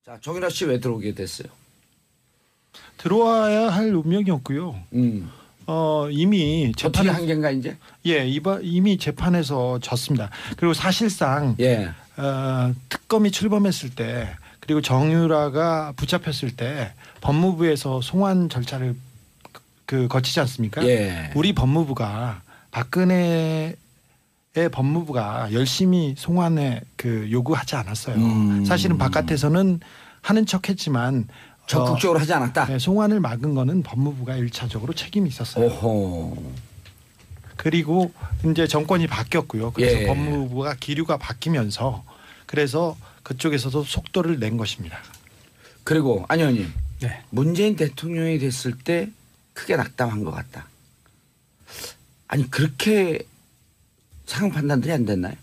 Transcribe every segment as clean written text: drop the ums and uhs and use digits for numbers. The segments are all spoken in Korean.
자, 정유라 씨 왜 들어오게 됐어요? 들어와야 할 운명이었고요. 이미 재판이 한계인가 이제? 예, 이미 재판에서 졌습니다. 그리고 사실상 예. 특검이 출범했을 때 그리고 정유라가 붙잡혔을 때 법무부에서 송환 절차를 거치지 않습니까? 예. 우리 법무부가 박근혜의 법무부가 열심히 송환에 요구하지 않았어요. 사실은 바깥에서는 하는 척했지만 적극적으로 하지 않았다. 네, 송환을 막은 거는 법무부가 1차적으로 책임이 있었어요. 오호. 그리고 이제 정권이 바뀌었고요. 그래서 예. 법무부가 기류가 바뀌면서 그래서 그쪽에서도 속도를 낸 것입니다. 그리고 안 의원님. 네. 문재인 대통령이 됐을 때 크게 낙담한 것 같다. 아니 그렇게 상황 판단들이 안 됐나요?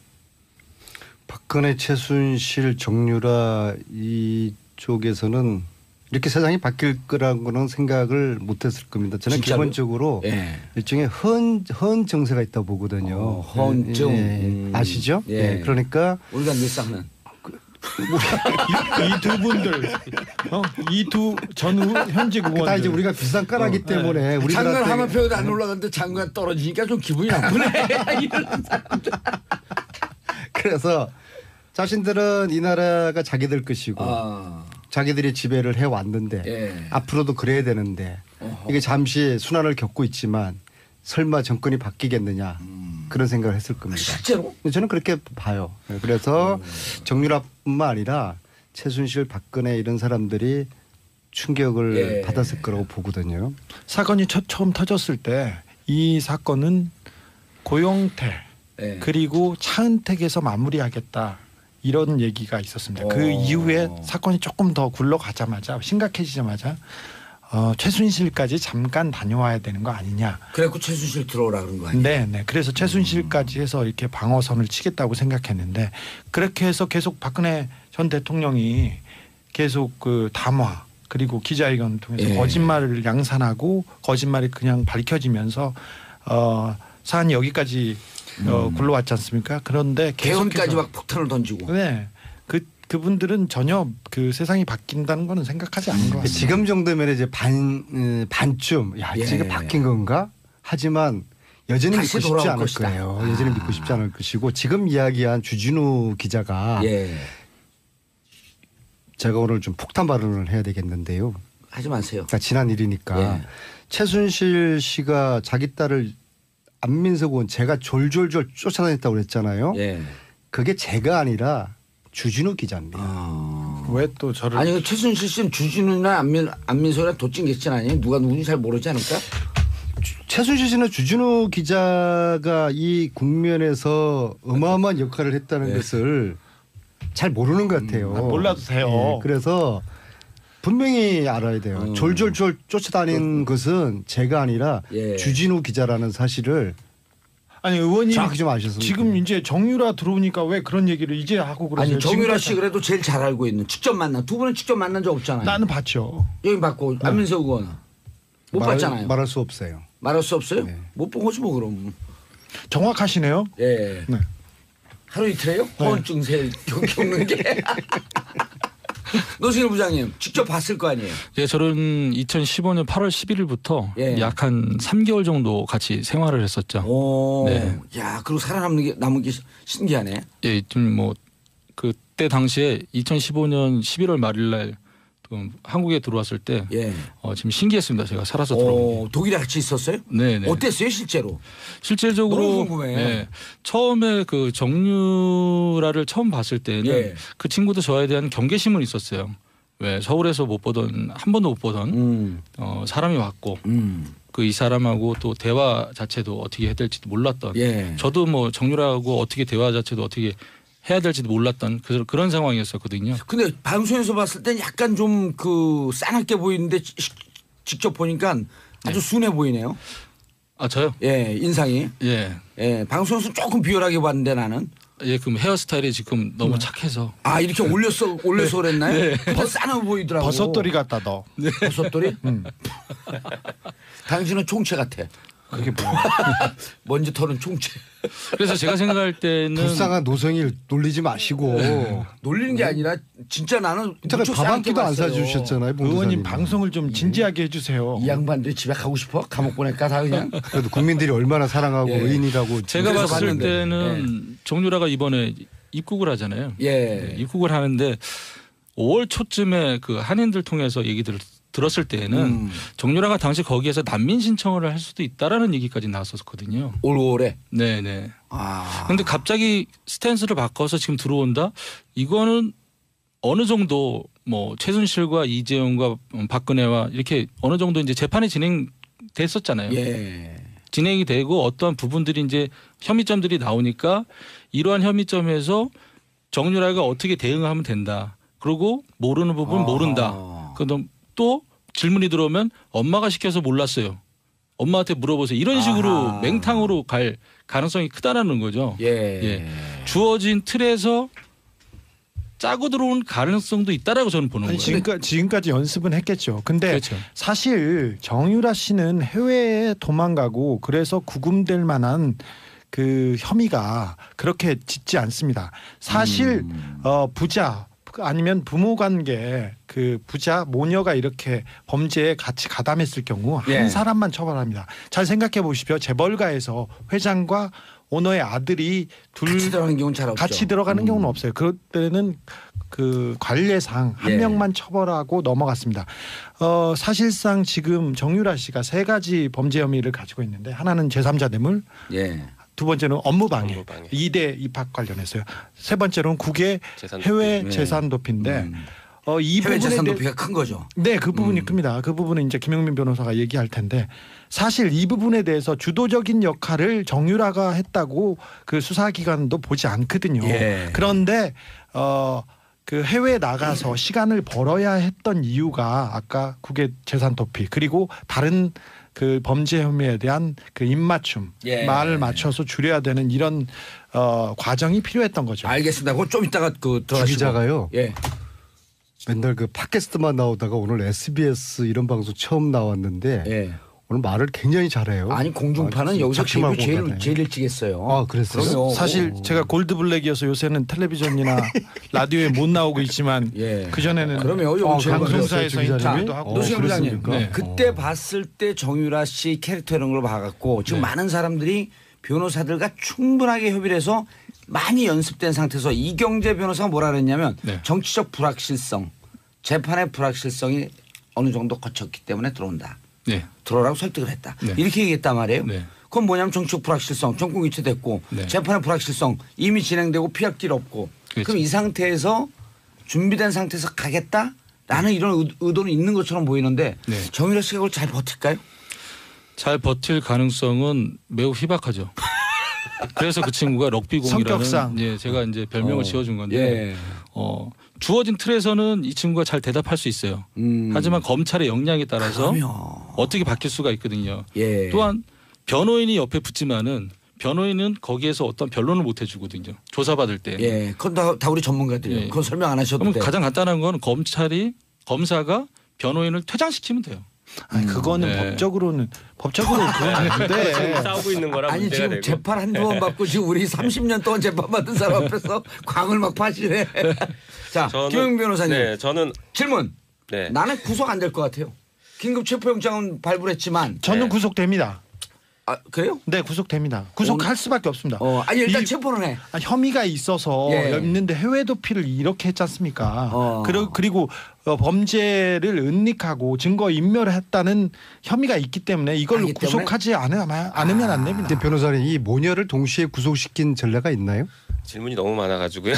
박근혜, 최순실, 정유라 이쪽에서는 이렇게 세상이 바뀔 거라고는 생각을 못했을 겁니다. 저는 진짜로? 기본적으로 예. 일종의 헌 정세가 있다 고 보거든요. 헌정. 아시죠? 예. 그러니까 우리가 늘 쌓는. 이 두 분들, 이 두 전후 현직 의원들. 다 이제 우리가 비싼 까라기 때문에 우리들한테 장관 하마평도 안 올라갔는데 장관 떨어지니까 좀 기분이 나쁘네. 이런 사람들. 그래서 자신들은 이 나라가 자기들 것이고 자기들이 지배를 해왔는데 예. 앞으로도 그래야 되는데 이게 잠시 순환을 겪고 있지만 설마 정권이 바뀌겠느냐 그런 생각을 했을 겁니다. 실제로? 저는 그렇게 봐요. 그래서 정유라뿐만 아니라 최순실, 박근혜 이런 사람들이 충격을 예. 받았을 거라고 보거든요. 사건이 처음 터졌을 때 이 사건은 고영태 예. 그리고 차은택에서 마무리하겠다. 이런 얘기가 있었습니다. 그 이후에 사건이 조금 더 굴러가자마자 심각해지자마자 최순실까지 잠깐 다녀와야 되는 거 아니냐. 그래갖고 최순실 들어오라 그런 거 아니에요? 네. 그래서 최순실까지 해서 이렇게 방어선을 치겠다고 생각했는데 그렇게 해서 계속 박근혜 전 대통령이 계속 담화 그리고 기자회견을 통해서 예. 거짓말을 양산하고 거짓말이 그냥 밝혀지면서 사안이 여기까지 굴러왔지 않습니까? 그런데 개헌까지 막 폭탄을 던지고. 네, 그분들은 전혀 세상이 바뀐다는 거는 생각하지 않은 것 같습니다. 지금 정도면 이제 반쯤 지금 바뀐 건가? 하지만 여전히 믿고 싶지 않을 거예요. 여전히 믿고 싶지 않을 것이고 지금 이야기한 주진우 기자가 제가 오늘 좀 폭탄 발언을 해야 되겠는데요. 하지 마세요. 그러니까 지난 일이니까 최순실 씨가 자기 딸을 안민석 의원 제가 졸졸졸 쫓아다녔다고 그랬잖아요. 그게 제가 아니라 주진우 기자입니다. 왜 또 저를 아니 최순실 씨는 주진우나 안민석이나 도찐개찐 아니에요? 누가 누군지 잘 모르지 않을까? 최순실 씨는 주진우 기자가 이 국면에서 어마어마한 역할을 했다는 것을 잘 모르는 것 같아요. 몰라도 돼요. 그래서 분명히 알아야 돼요. 졸졸졸 쫓아다닌 것은 제가 아니라 주진우 기자라는 사실을 아니 의원님 정확히 좀 아셨으면 지금 이제 정유라 들어오니까 왜 그런 얘기를 이제 하고 그러세요? 아니 정유라 씨 그래도 제일 잘 알고 있는 직접 만난 두 분은 직접 만난 적 없잖아요. 나는 봤죠. 여기 봤고 안민석 의원 못 봤잖아요. 말할 수 없어요. 말할 수 없어요? 못 본 거지 뭐 그럼. 정확하시네요. 예. 네. 하루 이틀에요? 허언증세 겪는 게. 노승일 부장님 직접 봤을 거 아니에요? 예, 저는 2015년 8월 11일부터 예. 약 한 3개월 정도 같이 생활을 했었죠. 오, 네. 야, 그리고 살아남은 게 신기하네. 예, 좀 그때 당시에 2015년 11월 말일날 한국에 들어왔을 때 지금 신기했습니다. 제가 살아서 들어온 게. 독일에 같이 있었어요? 네. 어땠어요 실제로? 실질적으로 너무 궁금해요. 네, 처음에 그 정유라를 처음 봤을 때는 그 친구도 저에 대한 경계심은 있었어요. 왜 서울에서 못 보던 한 번도 못 보던 사람이 왔고 그 이 사람하고 또 대화 자체도 어떻게 해야 될지도 몰랐던. 저도 뭐 정유라하고 어떻게 대화 자체도 어떻게 해야 될지도 몰랐던 그런 상황이었었거든요. 근데 방송에서 봤을 땐 약간 좀 싸납게 보이는데 직접 보니까 아주 순해 보이네요. 아 저요? 예, 인상이. 예, 방송에서 조금 비열하게 봤는데 나는. 예, 그럼 헤어스타일이 지금 너무 착해서. 아 이렇게 올려서 그랬나요? 더 싸나 보이더라고. 버섯돌이 같다 너. 버섯돌이? 당신은 총채 같아. 그게 뭐 먼지 털은 총체. 그래서 제가 생각할 때는 불쌍한 노성일 놀리지 마시고 놀리는 게 아니라 진짜 나는 이따가 밥 한 끼도 안 사주셨잖아요. 의원님 방송을 좀 진지하게 해주세요. 이 양반들이 집에 가고 싶어? 감옥 보낼까 다 그냥. 그래도 국민들이 얼마나 사랑하고 의인이라고 제가 그래서 봤을 봤는데. 때는 정유라가 이번에 입국을 하잖아요. 예. 입국을 하는데 5월 초쯤에 그 한인들 통해서 얘기들을 들었을 때에는 정유라가 당시 거기에서 난민 신청을 할 수도 있다라는 얘기까지 나왔었거든요. 올 5월에. 네네. 아. 그런데 갑자기 스탠스를 바꿔서 지금 들어온다? 이거는 어느 정도 뭐 최순실과 이재용과 박근혜와 이렇게 어느 정도 이제 재판이 진행됐었잖아요. 예. 진행이 되고 어떠한 부분들이 이제 혐의점들이 나오니까 이러한 혐의점에서 정유라가 어떻게 대응하면 된다. 그리고 모르는 부분 모른다. 그럼 또 질문이 들어오면 엄마가 시켜서 몰랐어요. 엄마한테 물어보세요. 이런 식으로 맹탕으로 갈 가능성이 크다라는 거죠. 예. 주어진 틀에서 짜고 들어온 가능성도 있다라고 저는 보는 아니, 거예요. 지금까지 연습은 했겠죠. 근데 그렇죠. 사실 정유라 씨는 해외에 도망가고 그래서 구금될 만한 그 혐의가 그렇게 짙지 않습니다. 사실 부자 아니면 부모 관계 그 부자 모녀가 이렇게 범죄에 같이 가담했을 경우 한 사람만 처벌합니다. 잘 생각해 보십시오. 재벌가에서 회장과 오너의 아들이 같이 들어가는 경우는 잘 없죠. 같이 들어가는 경우는 없어요. 그럴 때는 그 관례상 한 명만 처벌하고 넘어갔습니다. 사실상 지금 정유라 씨가 3가지 범죄 혐의를 가지고 있는데 하나는 제3자 뇌물, 두 번째는 업무방해. 2대 입학 관련해서요. 세 번째로는 국외 해외 재산 도피인데 이 해외 부분에 재산 도피가 큰 거죠. 네, 그 부분이 큽니다. 그 부분은 이제 김용민 변호사가 얘기할 텐데 사실 이 부분에 대해서 주도적인 역할을 정유라가 했다고 그 수사기관도 보지 않거든요. 그런데 그 해외에 나가서 시간을 벌어야 했던 이유가 아까 국외 재산 도피 그리고 다른 그 범죄 혐의에 대한 그 입맞춤 말을 맞춰서 줄여야 되는 이런 과정이 필요했던 거죠. 알겠습니다. 그거 좀 이따가 그 들어가시고. 기자가요. 맨날 그 팟캐스트만 나오다가 오늘 SBS 이런 방송 처음 나왔는데 오늘 말을 굉장히 잘해요. 아니 공중파는 여기서 데뷔 제일 일찍 했어요. 아 그랬어요? 그럼요. 사실 제가 골드블랙이어서 요새는 텔레비전이나 라디오에 못 나오고 있지만 그 전에는 방송사에서 인터뷰도 하고. 노승현 부장님 그때 봤을 때 정유라 씨 캐릭터 이런 걸 봐갖고 지금 많은 사람들이 변호사들과 충분하게 협의를 해서 많이 연습된 상태에서 이경재 변호사가 뭐라 그랬냐면 정치적 불확실성, 재판의 불확실성이 어느 정도 거쳤기 때문에 들어온다. 들어오라고 설득을 했다. 이렇게 얘기했단 말이에요. 그건 뭐냐면 정치적 불확실성, 정권 교체됐고 재판의 불확실성 이미 진행되고 피할 길 없고 그럼 이 상태에서 준비된 상태에서 가겠다라는 이런 의도는 있는 것처럼 보이는데 정유라 씨가 그걸 잘 버틸까요? 잘 버틸 가능성은 매우 희박하죠. 그래서 그 친구가 럭비공이라는 제가 이제 별명을 지어준 건데 주어진 틀에서는 이 친구가 잘 대답할 수 있어요. 하지만 검찰의 역량에 따라서 어떻게 바뀔 수가 있거든요. 또한 변호인이 옆에 붙지만은 변호인은 거기에서 어떤 변론을 못 해주거든요. 조사받을 때. 그건 다 우리 전문가들이에요. 그건 설명 안 하셔도 돼요. 가장 간단한 건 검사가 변호인을 퇴장시키면 돼요. 아니 그거는 법적으로 안 돼. 싸우고 있는 거라 아니 문제가 지금 되고. 재판 한두 번 받고 지금 우리 30년 동안 재판 받은 사람 앞에서 광을 막 파시네. 자, 김용민 변호사님. 저는 질문. 나는 구속 안 될 것 같아요. 긴급 체포영장은 발부했지만 저는 구속됩니다. 아 그래요? 네, 구속됩니다. 구속할 수밖에 없습니다. 아니 일단 체포는 해. 혐의가 있어서 있는데 해외 도피를 이렇게 했지 않습니까? 그리고 범죄를 은닉하고 증거 인멸했다는 혐의가 있기 때문에 이걸로 구속하지 않으면 안 됩니다. 변호사님 이 모녀를 동시에 구속시킨 전례가 있나요? 질문이 너무 많아가지고요.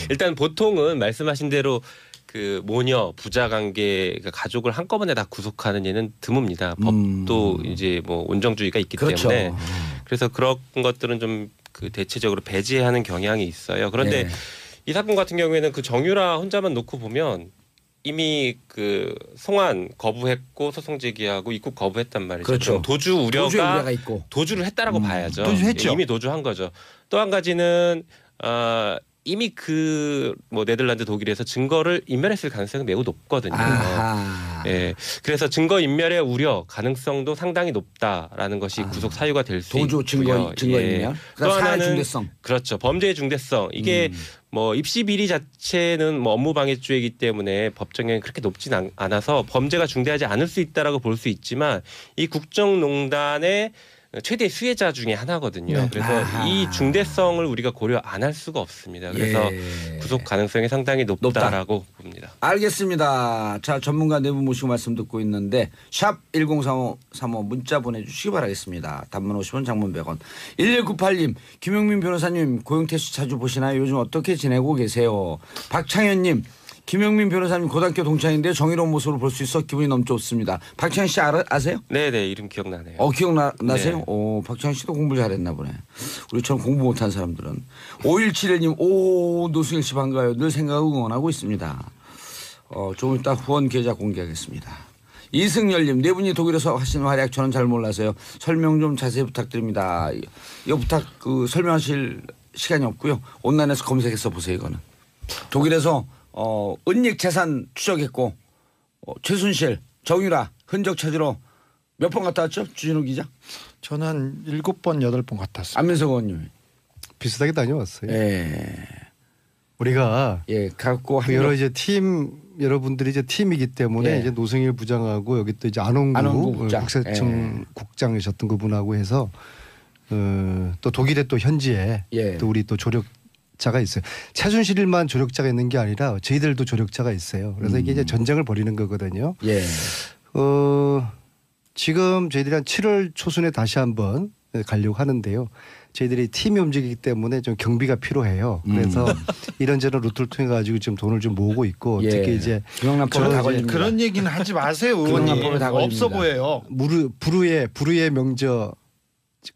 일단 보통은 말씀하신 대로 그 모녀 부자 관계 가족을 한꺼번에 다 구속하는 예는 드뭅니다. 법도 이제 뭐 온정주의가 있기 때문에 그래서 그런 것들은 좀 그 대체적으로 배제하는 경향이 있어요. 그런데 이 사건 같은 경우에는 그 정유라 혼자만 놓고 보면 이미 그 송환 거부했고 소송 제기하고 입국 거부했단 말이죠. 그렇죠. 도주 우려가 있고. 도주를 했다라고 봐야죠. 도주했죠. 이미 도주한 거죠. 또 한 가지는 이미 그 뭐 네덜란드 독일에서 증거를 인멸했을 가능성이 매우 높거든요. 예. 그래서 증거 인멸의 우려 가능성도 상당히 높다라는 것이 구속 사유가 될 수 있고요. 도주 증거 인멸. 또 사회 하나는 중대성. 그렇죠. 범죄의 중대성. 이게 뭐 입시 비리 자체는 뭐 업무방해죄이기 때문에 법정형이 그렇게 높진 않아서 범죄가 중대하지 않을 수 있다라고 볼 수 있지만 이 국정농단의 최대 수혜자 중에 하나거든요. 네. 그래서 이 중대성을 우리가 고려 안 할 수가 없습니다. 그래서 구속 가능성이 상당히 높다라고 봅니다. 알겠습니다. 자, 전문가 네 분 모시고 말씀 듣고 있는데 샵 1035 문자 보내주시기 바라겠습니다. 단문 50원, 장문 100원. 1198님, 김용민 변호사님 고영태씨 자주 보시나요? 요즘 어떻게 지내고 계세요? 박창현님, 김용민 변호사님 고등학교 동창인데 정의로운 모습을 볼 수 있어 기분이 너무 좋습니다. 박창현 씨 아세요? 네네, 이름 기억나네요. 기억나세요? 네. 박창현 씨도 공부를 잘했나 보네. 우리처럼 공부 못한 사람들은. 5171님, 노승일 씨 반가워요. 늘 생각하고 응원하고 있습니다. 조금 이따 후원 계좌 공개하겠습니다. 이승열님, 네 분이 독일에서 하시는 활약 저는 잘 몰라서요. 설명 좀 자세히 부탁드립니다. 이거 설명하실 시간이 없고요. 온라인에서 검색해서 보세요. 이거는 독일에서 은닉 재산 추적했고 최순실, 정유라 흔적 찾으러 몇 번 갔다 왔죠? 주진우 기자? 저는 한 7번, 8번 갔다 왔습니다. 안민석 의원님. 비슷하게 다녀왔어요. 예. 우리가 갖고 여러 이제 팀 여러분들이 이제 팀이기 때문에 이제 노승일 부장하고 여기 또 이제 안홍구 국세청 국장이셨던 그분하고 해서 또 독일의 또 현지에 또 우리 또 조력자가 있어요. 최순실만 조력자가 있는 게 아니라 저희들도 조력자가 있어요. 그래서 이게 이제 전쟁을 벌이는 거거든요. 지금 저희들이 한 7월 초순에 다시 한번 가려고 하는데요. 저희들이 팀이 움직이기 때문에 좀 경비가 필요해요. 그래서 이런저런 루트를 통해 가지고 지금 돈을 좀 모으고 있고 특히 이제 그런 얘기는 하지 마세요. 의원님. 없어 보여요. 불후의 명저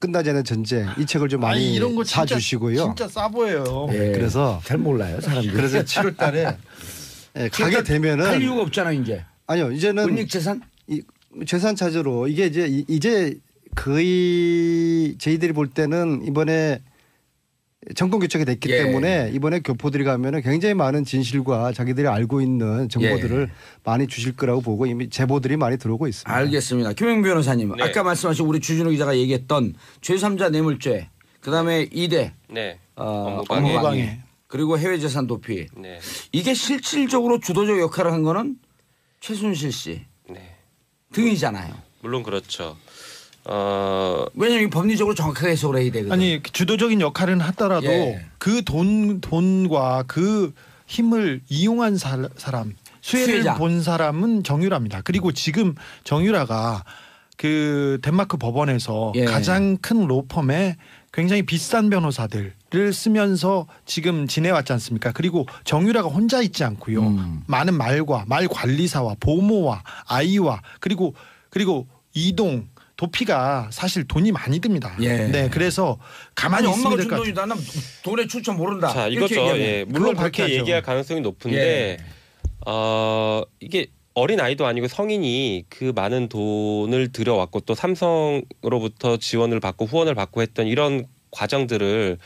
끝나지 않은 전쟁 이 책을 좀 많이 이런 거 사주시고요. 진짜 싸 보여요. 그래서 잘 몰라요 사람들이. 그래서 7월달에 가게 되면은 할 이유가 없잖아 이제. 아니요 이제는 은닉 재산? 재산 찾으러 이게 이제 거의 저희들이 볼 때는 이번에 정권 교체가 됐기 때문에 이번에 교포들이 가면은 굉장히 많은 진실과 자기들이 알고 있는 정보들을 많이 주실 거라고 보고 이미 제보들이 많이 들어오고 있습니다. 알겠습니다. 김용 변호사님, 아까 말씀하신 우리 주진우 기자가 얘기했던 제3자 뇌물죄, 그다음에 2대 업무방해, 그리고 해외재산 도피. 이게 실질적으로 주도적 역할을 한 거는 최순실 씨 등이잖아요. 물론 그렇죠. 왜냐하면 법리적으로 정확하게 해석을 해야 되거든요. 아니 주도적인 역할은 하더라도 그 돈과 그 힘을 이용한 사람 수혜를 본 사람은 정유라입니다. 그리고 지금 정유라가 그 덴마크 법원에서 가장 큰 로펌에 굉장히 비싼 변호사들을 쓰면서 지금 지내왔지 않습니까? 그리고 정유라가 혼자 있지 않고요. 많은 말 관리사와 보모와 아이와 그리고 이동 도피가 사실 돈이 많이 듭니다. 네, 그래서 가만히 엄마가 있으면 준 돈이 나는 돈의 출처 모른다. 자, 이거죠. 물론 그렇게 얘기할 가능성이 높은데 이게 어린 아이도 아니고 성인이 그 많은 돈을 들여왔고 또 삼성으로부터 지원을 받고 후원을 받고 했던 이런 과정들을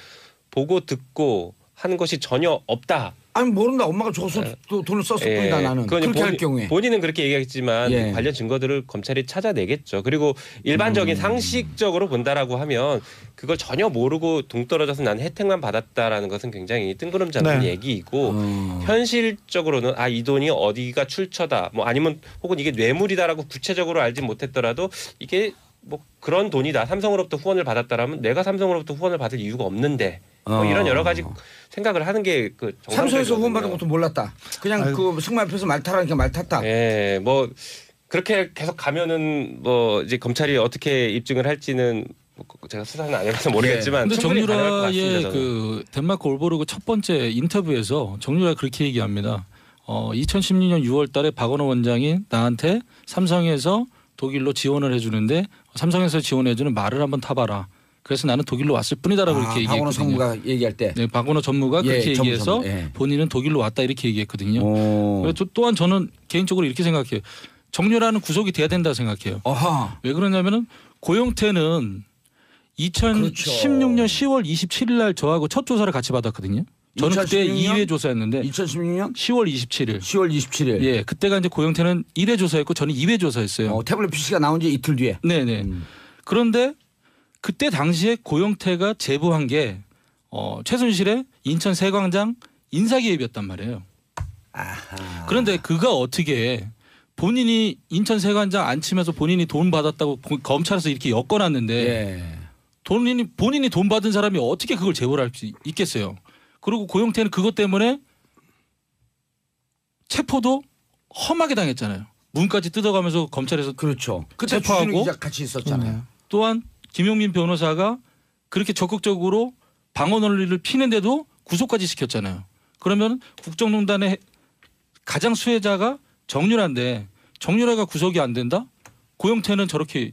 보고 듣고 하는 것이 전혀 없다. 아니 모른다. 엄마가 줘서 돈을 썼을 뿐이다 나는. 그렇게 할 경우에. 본인은 그렇게 얘기했지만 관련 증거들을 검찰이 찾아내겠죠. 그리고 일반적인 상식적으로 본다라고 하면 그걸 전혀 모르고 동떨어져서 난 혜택만 받았다라는 것은 굉장히 뜬구름 잡는 얘기이고 현실적으로는 이 돈이 어디가 출처다 뭐 아니면 혹은 이게 뇌물이다라고 구체적으로 알지 못했더라도 이게 뭐 그런 돈이다. 삼성으로부터 후원을 받았다라면 내가 삼성으로부터 후원을 받을 이유가 없는데 뭐 이런 여러 가지 생각을 하는 게 그 삼성에서 후원 받은 것도 몰랐다. 그냥 그 승마 앞에서 말 타라니까 말 탔다. 뭐 그렇게 계속 가면은 뭐 이제 검찰이 어떻게 입증을 할지는 제가 수사는 안 해봐서 모르겠지만. 근데 정유라의 그 덴마크 올보르그 첫 번째 인터뷰에서 정유라가 그렇게 얘기합니다. 2016년 6월달에 박원호 원장이 나한테 삼성에서 독일로 지원을 해주는데 삼성에서 지원해주는 말을 한번 타봐라. 그래서 나는 독일로 왔을 뿐이다라고 그렇게 얘기했거든요. 박원호 전무가 얘기할 때. 네, 박원호 전무가 그렇게 얘기해서 본인은 독일로 왔다 이렇게 얘기했거든요. 그래서 또한 저는 개인적으로 이렇게 생각해요. 정유라는 구속이 돼야 된다 생각해요. 왜 그러냐면은 고영태는 2016년 10월 27일 날 저하고 첫 조사를 같이 받았거든요. 저는 2016년? 그때 2회 조사했는데 2016년 10월 27일. 10월 27일. 예, 그때가 이제 고영태는 1회 조사했고 저는 2회 조사했어요. 태블릿 PC가 나온 지 이틀 뒤에. 네네. 그런데 그때 당시에 고영태가 제보한 게 최순실의 인천 세광장 인사개입이었단 말이에요. 아하. 그런데 그가 어떻게 본인이 인천 세관장 안 치면서 본인이 돈 받았다고 검찰에서 이렇게 엮어놨는데 예. 본인이 돈 받은 사람이 어떻게 그걸 제보를 할 수 있겠어요. 그리고 고영태는 그것 때문에 체포도 험하게 당했잖아요. 문까지 뜯어가면서 검찰에서 그렇죠. 그때 체포하고 주진우 기자 같이 있었잖아요. 또한 김용민 변호사가 그렇게 적극적으로 방어 논리를 피는데도 구속까지 시켰잖아요. 그러면 국정농단의 가장 수혜자가 정유라인데 정유라가 구속이 안 된다? 고영태는 저렇게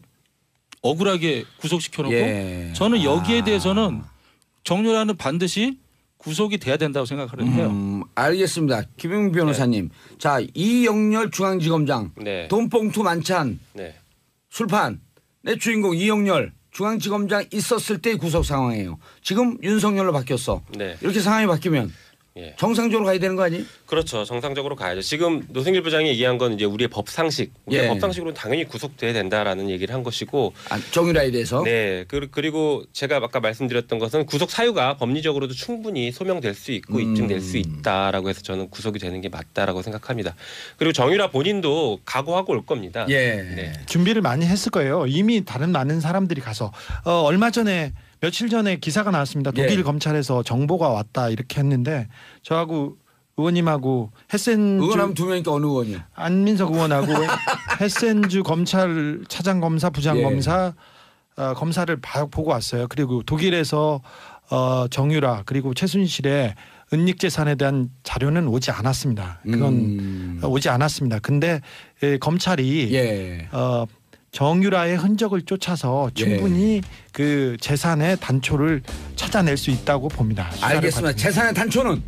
억울하게 구속시켜놓고 예. 저는 여기에 대해서는 정유라는 반드시 구속이 돼야 된다고 생각해요. 알겠습니다. 김용민 변호사님. 네. 자, 이영렬 중앙지검장. 네. 돈봉투 만찬. 네. 술판. 내 주인공 이영렬 중앙지검장 있었을 때의 구속 상황이에요. 지금 윤석열로 바뀌었어. 네. 이렇게 상황이 바뀌면 예. 정상적으로 가야 되는 거 아니? 그렇죠. 정상적으로 가야죠. 지금 노승일 부장이 얘기한 건 이제 우리의 법상식. 우리의 예. 법상식으로 당연히 구속돼야 된다라는 얘기를 한 것이고. 정유라에 대해서. 네. 그리고 제가 아까 말씀드렸던 것은 구속 사유가 법리적으로도 충분히 소명될 수 있고 입증될 수 있다라고 해서 저는 구속이 되는 게 맞다라고 생각합니다. 그리고 정유라 본인도 각오하고 올 겁니다. 예. 네. 준비를 많이 했을 거예요. 이미 다른 많은 사람들이 가서 얼마 전에 며칠 전에 기사가 나왔습니다. 독일 예. 검찰에서 정보가 왔다 이렇게 했는데 저하고 의원님하고 헤센주 의원하면 두 명이니까 어느 의원이요? 안민석 의원하고 헤센주 검찰 차장 검사 부장 예. 검사 검사를 보고 왔어요. 그리고 독일에서 정유라 그리고 최순실의 은닉재산에 대한 자료는 오지 않았습니다. 그건 오지 않았습니다. 근데 검찰이 예. 정유라의 흔적을 쫓아서 충분히 그 재산의 단초를 찾아낼 수 있다고 봅니다. 알겠습니다. 재산의 단초는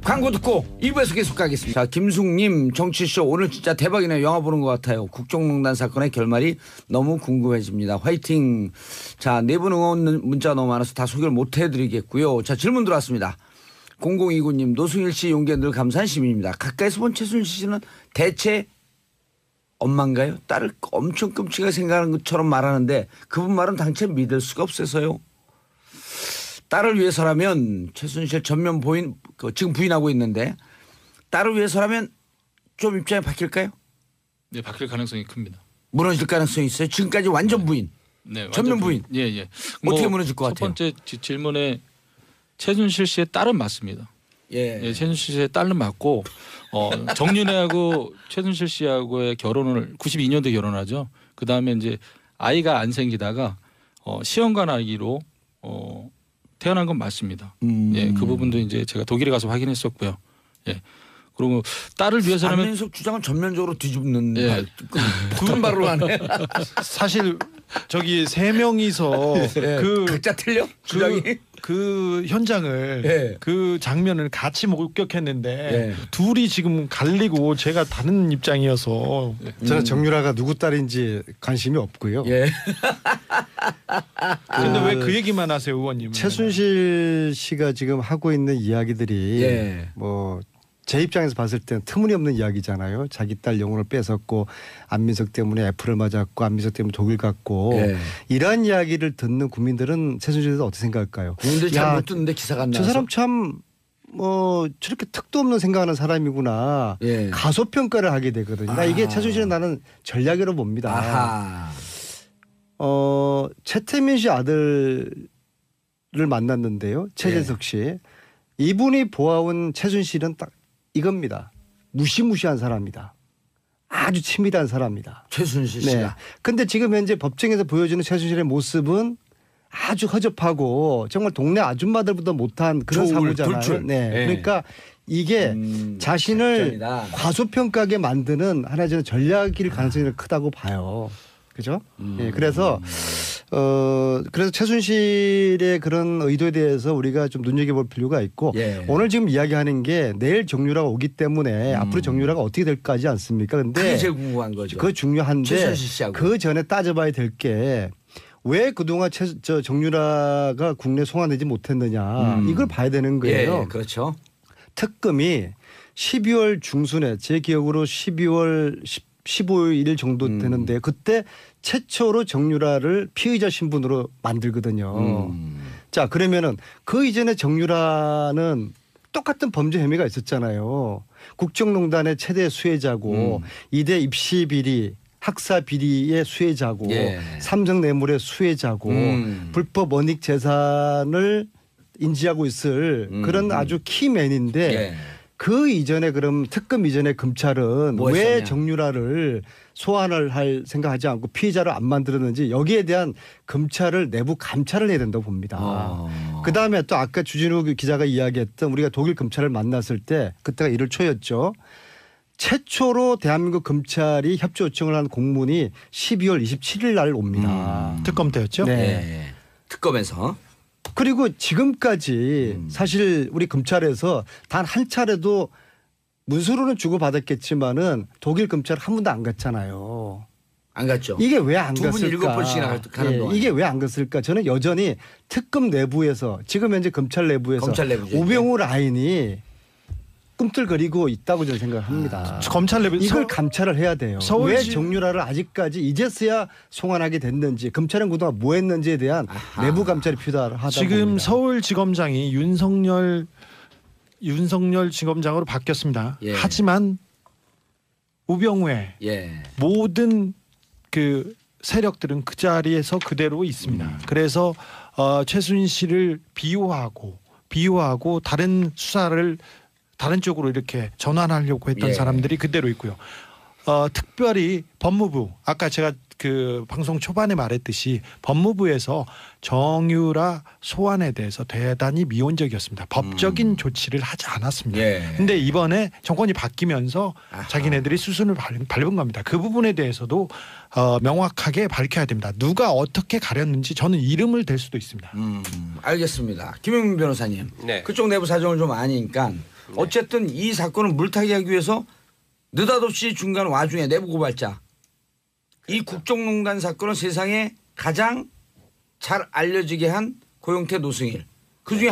광고 듣고 2부에서 계속 가겠습니다. 자, 김숙님 정치쇼 오늘 진짜 대박이네요. 영화 보는 것 같아요. 국정농단 사건의 결말이 너무 궁금해집니다. 화이팅. 자, 네 분 응원 문자 너무 많아서 다 소개를 못 해드리겠고요. 자, 질문 들어왔습니다. 0029님 노승일 씨 용기에 늘 감사한 시민입니다. 가까이서 본 최순실 씨는 대체 엄마인가요? 딸을 엄청 끔찍하게 생각하는 것처럼 말하는데 그분 말은 당최 믿을 수가 없어서요. 딸을 위해서라면 최순실 전면 부인 지금 부인하고 있는데 딸을 위해서라면 좀 입장이 바뀔까요? 네, 바뀔 가능성이 큽니다. 무너질 가능성이 있어요. 지금까지 완전 부인. 네, 전면 부인. 예, 예. 어떻게 무너질 것 같아요? 첫 번째 질문에 최순실 씨의 딸은 맞습니다. 예. 예, 최순실 씨의 딸은 맞고 정윤회하고 최순실 씨하고의 결혼을 92년도에 결혼하죠. 그 다음에 이제 아이가 안 생기다가 시험관 아기로 태어난 건 맞습니다. 예, 그 부분도 이제 제가 독일에 가서 확인했었고요. 예. 그리고 딸을 위해서라면 안민석 주장은 전면적으로 뒤집는 예. 그런 발로 하네. 사실 저기 세 명이서 각자 틀려 주장이. 그 현장을 예. 그 장면을 같이 목격했는데 예. 둘이 지금 갈리고 제가 다른 입장이어서 저는 정유라가 누구 딸인지 관심이 없고요. 예. 그런데 왜 그 얘기만 하세요, 의원님? 최순실 씨가 지금 하고 있는 이야기들이 예. 뭐 제 입장에서 봤을 때는 터무니없는 이야기잖아요. 자기 딸 영혼을 뺏었고 안민석 때문에 F를 맞았고 안민석 때문에 독일 갔고 예. 이러한 이야기를 듣는 국민들은 최순실에 대해서 어떻게 생각할까요? 국민들이 잘 못 듣는데 기사가 안 나와서. 저 사람 참 뭐 저렇게 턱도 없는 생각하는 사람이구나. 예. 가소평가를 하게 되거든요. 이게 최순실은 나는 전략으로 봅니다. 아하. 최태민 씨 아들을 만났는데요. 최재석 씨. 이분이 보아온 최순실은 딱 이겁니다. 무시무시한 사람이다. 아주 친밀한 사람이다. 최순실 네. 씨가. 근데 지금 현재 법정에서 보여주는 최순실의 모습은 아주 허접하고 정말 동네 아줌마들보다 못한 그런 사고잖아요. 돌출. 네. 네. 그러니까 이게 자신을 작전이다. 과소평가하게 만드는 하나의 저는 전략일 가능성이 크다고 봐요. 그죠? 예, 그래서 최순실의 그런 의도에 대해서 우리가 좀 눈여겨볼 필요가 있고 예. 오늘 지금 이야기하는 게 내일 정유라가 오기 때문에 앞으로 정유라가 어떻게 될까 하지 않습니까? 근데 그게 제일 궁금한 거죠. 그거 중요한데 최순실 씨하고. 그 전에 따져봐야 될 게 왜 그동안 정유라가 국내 송환되지 못했느냐 이걸 봐야 되는 거예요. 예, 그렇죠. 특검이 12월 중순에 제 기억으로 12월 15일 정도 되는데 그때 최초로 정유라를 피의자 신분으로 만들거든요. 자 그러면은 그 이전에 정유라는 똑같은 범죄 혐의가 있었잖아요. 국정농단의 최대 수혜자고 이대 입시 비리 학사 비리의 수혜자고 예. 삼성 뇌물의 수혜자고 불법 원익 재산을 인지하고 있을 그런 아주 키맨인데 예. 그 이전에 그럼 특검 이전에 검찰은 뭐 왜 했었냐? 정유라를 소환을 할 생각하지 않고 피의자를 안 만들었는지 여기에 대한 검찰을 내부 감찰을 해야 된다고 봅니다. 그다음에 또 아까 주진우 기자가 이야기했던 우리가 독일 검찰을 만났을 때 그때가 1월 초였죠. 최초로 대한민국 검찰이 협조 요청을 한 공문이 12월 27일 날 옵니다. 특검 때였죠. 네. 네. 특검에서. 그리고 지금까지 사실 우리 검찰에서 단 한 차례도 문서로는 주고받았겠지만은 독일 검찰 한 번도 안 갔잖아요. 안 갔죠. 이게 왜 안 두 분 갔을까? 7번씩이나 가는 동안. 이게 왜 안 갔을까? 저는 여전히 특검 내부에서 지금 현재 검찰 내부에서 검찰 내부죠. 오병우 라인이 꿈틀거리고 있다고 저는 생각합니다. 검찰 내부 이걸 감찰을 해야 돼요. 서울시- 왜 정유라를 아직까지 이제서야 송환하게 됐는지 검찰은 그동안 뭐 했는지에 대한 내부 감찰이 필요하다고 지금 봅니다. 서울지검장이 윤석열 지검장으로 바뀌었습니다. 예. 하지만 우병우의 예. 모든 그 세력들은 그 자리에서 그대로 있습니다. 그래서 최순실을 비호하고 다른 수사를 다른 쪽으로 이렇게 전환하려고 했던 예. 사람들이 그대로 있고요. 특별히 법무부 아까 제가 그 방송 초반에 말했듯이 법무부에서 정유라 소환에 대해서 대단히 미온적이었습니다. 법적인 조치를 하지 않았습니다. 예. 근데 이번에 정권이 바뀌면서 아하. 자기네들이 수순을 밟은 겁니다. 그 부분에 대해서도 명확하게 밝혀야 됩니다. 누가 어떻게 가렸는지 저는 이름을 댈 수도 있습니다. 알겠습니다. 김영민 변호사님. 네. 그쪽 내부 사정을 좀 아니까 어쨌든 이 사건을 물타기 하기 위해서 느닷없이 중간 와중에 내부 고발자 이 국정농단 사건은 세상에 가장 잘 알려지게 한 고영태 노승일 그중에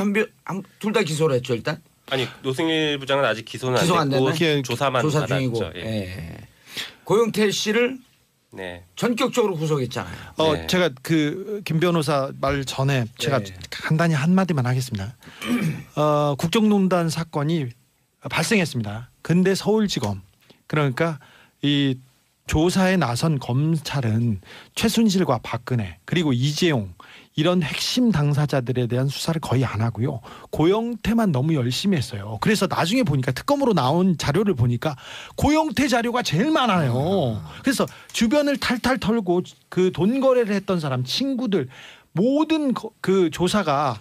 둘 다 기소를 했죠 일단. 아니 노승일 부장은 아직 기소는 기소 안 안 됐고 됐나요? 조사만 조사 받았죠. 중이고. 예. 예. 고영태 씨를 네. 전격적으로 구속했잖아요. 네. 제가 그 김 변호사 말 전에 제가 네. 간단히 한마디만 하겠습니다. 국정농단 사건이 발생했습니다. 근데 서울지검 그러니까 이 조사에 나선 검찰은 최순실과 박근혜 그리고 이재용 이런 핵심 당사자들에 대한 수사를 거의 안 하고요. 고영태만 너무 열심히 했어요. 그래서 나중에 보니까 특검으로 나온 자료를 보니까 고영태 자료가 제일 많아요. 그래서 주변을 탈탈 털고 그 돈 거래를 했던 사람 친구들 모든 그 조사가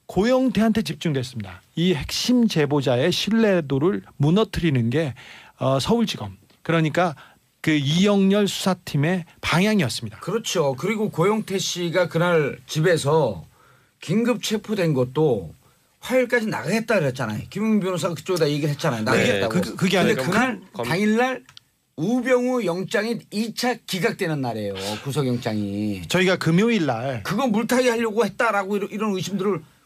고영태한테 집중됐습니다. 이 핵심 제보자의 신뢰도를 무너뜨리는 게 서울지검 그러니까 그 이영렬 수사팀의 방향이었습니다. 그렇죠. 그리고 고영태 씨가 그날 집에서 긴급 체포된 것도 화요일까지 나가겠다 그랬잖아요. 김용민 변호사가 그쪽에다 얘기를 했잖아요. 나가겠다고. 네, 그게 근데 아니라 그날 당일날 우병우 영장이 2차 기각되는 날이에요. 구속영장이. 저희가 금요일 날 그거 물타기 하려고 했다라고 이런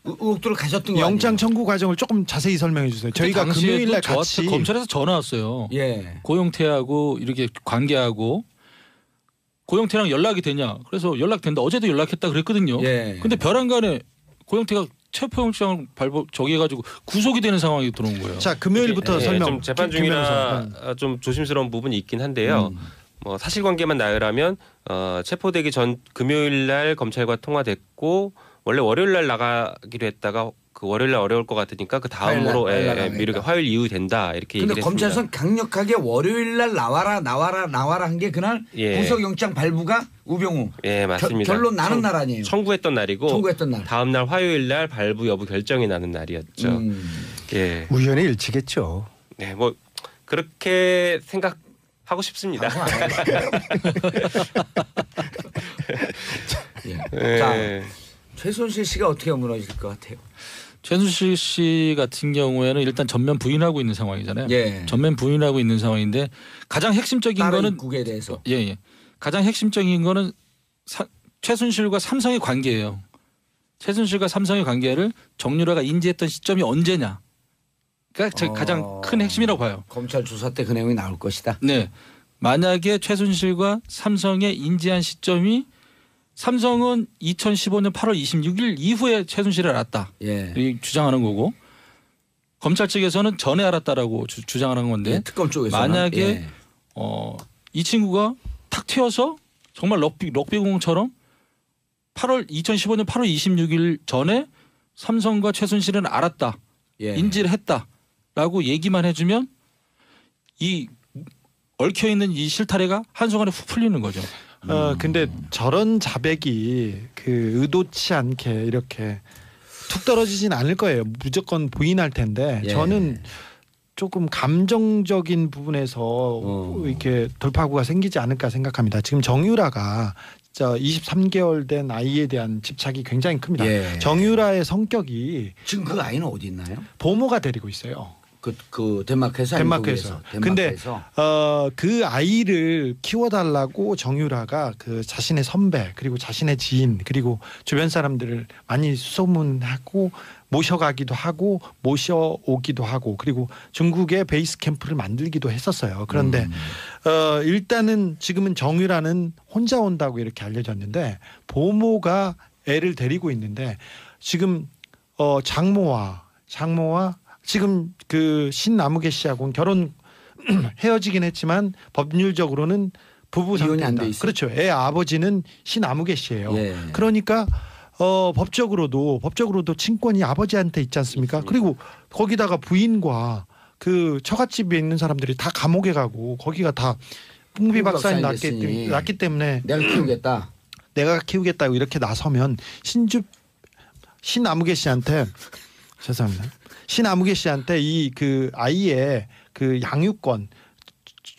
의혹들을 가졌던 거 영장 아니에요? 청구 과정을 조금 자세히 설명해 주세요. 저희가 금요일 날 같이 검찰에서 전화 왔어요. 예. 고영태하고 이렇게 관계하고 고영태랑 연락이 되냐? 그래서 연락된다. 어제도 연락했다 그랬거든요. 예. 근데 벼랑간에 고영태가 체포영장을 해가지고 구속이 되는 상황이 들어온 거예요. 자 금요일부터 예, 설명. 좀 재판 김 변호사. 중이라 좀 조심스러운 부분이 있긴 한데요. 뭐 사실관계만 나열하면 체포되기 전 금요일 날 검찰과 통화됐고 원래 월요일 날 나가기로 했다가 그 월요일 날 어려울 것 같으니까 그 다음으로 화요일 날 미루게 화요일 이후 된다 이렇게 근데 얘기를 검찰에서는 했습니다. 강력하게 월요일 날 나와라 한 게 그날 예. 구속영장 발부가 우병우. 예, 맞습니다. 결론 나는 날 아니에요. 청구했던 날이고 청구했던 날. 다음 날 화요일 날 발부 여부 결정이 나는 날이었죠. 예. 우연의 일치겠죠. 네, 뭐 그렇게 생각하고 싶습니다. 예. 자, 최순실 씨가 어떻게 무너질 것 같아요? 최순실 씨 같은 경우에는 일단 전면 부인하고 있는 상황이잖아요. 예. 전면 부인하고 있는 상황인데 가장 핵심적인 다른 거는 입국에 대해서. 가장 핵심적인 거는 최순실과 삼성의 관계예요. 최순실과 삼성의 관계를 정유라가 인지했던 시점이 언제냐. 그러니까 가장 큰 핵심이라고 봐요. 검찰 조사 때 그 내용이 나올 것이다. 네. 만약에 최순실과 삼성의 인지한 시점이 삼성은 2015년 8월 26일 이후에 최순실을 알았다. 예. 주장하는 거고 검찰 측에서는 전에 알았다라고 주장하는 건데 예, 특검 쪽에서는 만약에 예. 이 친구가 탁 튀어서 정말 럭비공처럼 2015년 8월 26일 전에 삼성과 최순실은 알았다. 예. 인지를 했다라고 얘기만 해주면 이 얽혀있는 이 실타래가 한순간에 훅 풀리는 거죠. 근데 저런 자백이 그 의도치 않게 이렇게 툭 떨어지진 않을 거예요. 무조건 부인할 텐데 저는 조금 감정적인 부분에서 이렇게 돌파구가 생기지 않을까 생각합니다. 지금 정유라가 23개월 된 아이에 대한 집착이 굉장히 큽니다. 정유라의 성격이 지금 그 아이는 어디 있나요? 보모가 데리고 있어요. 그 덴마크에서. 근데 그 아이를 키워달라고 정유라가 그 자신의 선배 그리고 자신의 지인 그리고 주변 사람들을 많이 수소문하고 모셔가기도 하고 모셔오기도 하고 그리고 중국에 베이스 캠프를 만들기도 했었어요. 그런데 일단은 지금은 정유라는 혼자 온다고 이렇게 알려졌는데 보모가 애를 데리고 있는데 지금 장모와 지금 그 신나무개 씨하고는 결혼 헤어지긴 했지만 법률적으로는 부부 상태입니다. 그렇죠. 애 아버지는 신나무개 씨예요. 그러니까 법적으로도 친권이 아버지한테 있지 않습니까? 그리고 거기다가 부인과 그 처갓집에 있는 사람들이 다 감옥에 가고 거기가 다 풍비박산이 났기 때문에 내가 키우겠다고 이렇게 나서면 신나무개 씨한테 죄송합니다. 신아무개 씨한테 이 그 아이의 그 양육권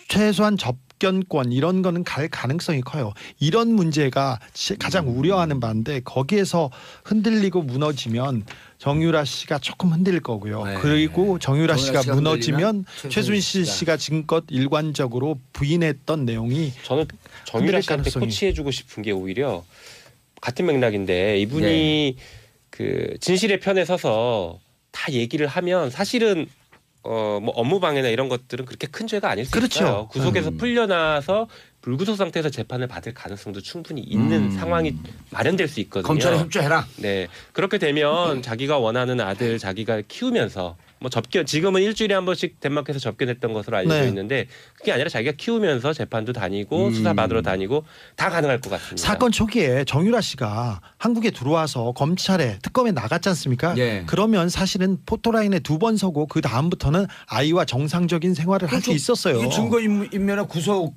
최소한 접견권 이런 거는 갈 가능성이 커요. 이런 문제가 가장 우려하는 바인데 거기에서 흔들리고 무너지면 정유라 씨가 조금 흔들릴 거고요. 그리고 정유라 씨가 무너지면 최순실 씨가 지금껏 일관적으로 부인했던 내용이 저는 정유라 씨한테 코치해주고 싶은 게 오히려 같은 맥락인데 이분이 그 진실의 편에 서서 다 얘기를 하면 사실은 뭐 업무 방해나 이런 것들은 그렇게 큰 죄가 아닐 수 있어요. 구속에서 풀려나서 불구속 상태에서 재판을 받을 가능성도 충분히 있는 상황이 마련될 수 있거든요. 검찰에 협조해라. 네, 그렇게 되면 자기가 원하는 아들 자기가 키우면서 뭐 지금은 일주일에 한 번씩 덴마크에서 접견했던 것으로 알려져 있는데 그게 아니라 자기가 키우면서 재판도 다니고 수사 받으러 다니고 다 가능할 것 같습니다. 사건 초기에 정유라 씨가 한국에 들어와서 검찰에 특검에 나갔지 않습니까? 그러면 사실은 포토라인에 2번 서고 그 다음부터는 아이와 정상적인 생활을 할 수 있었어요. 증거인멸에 구속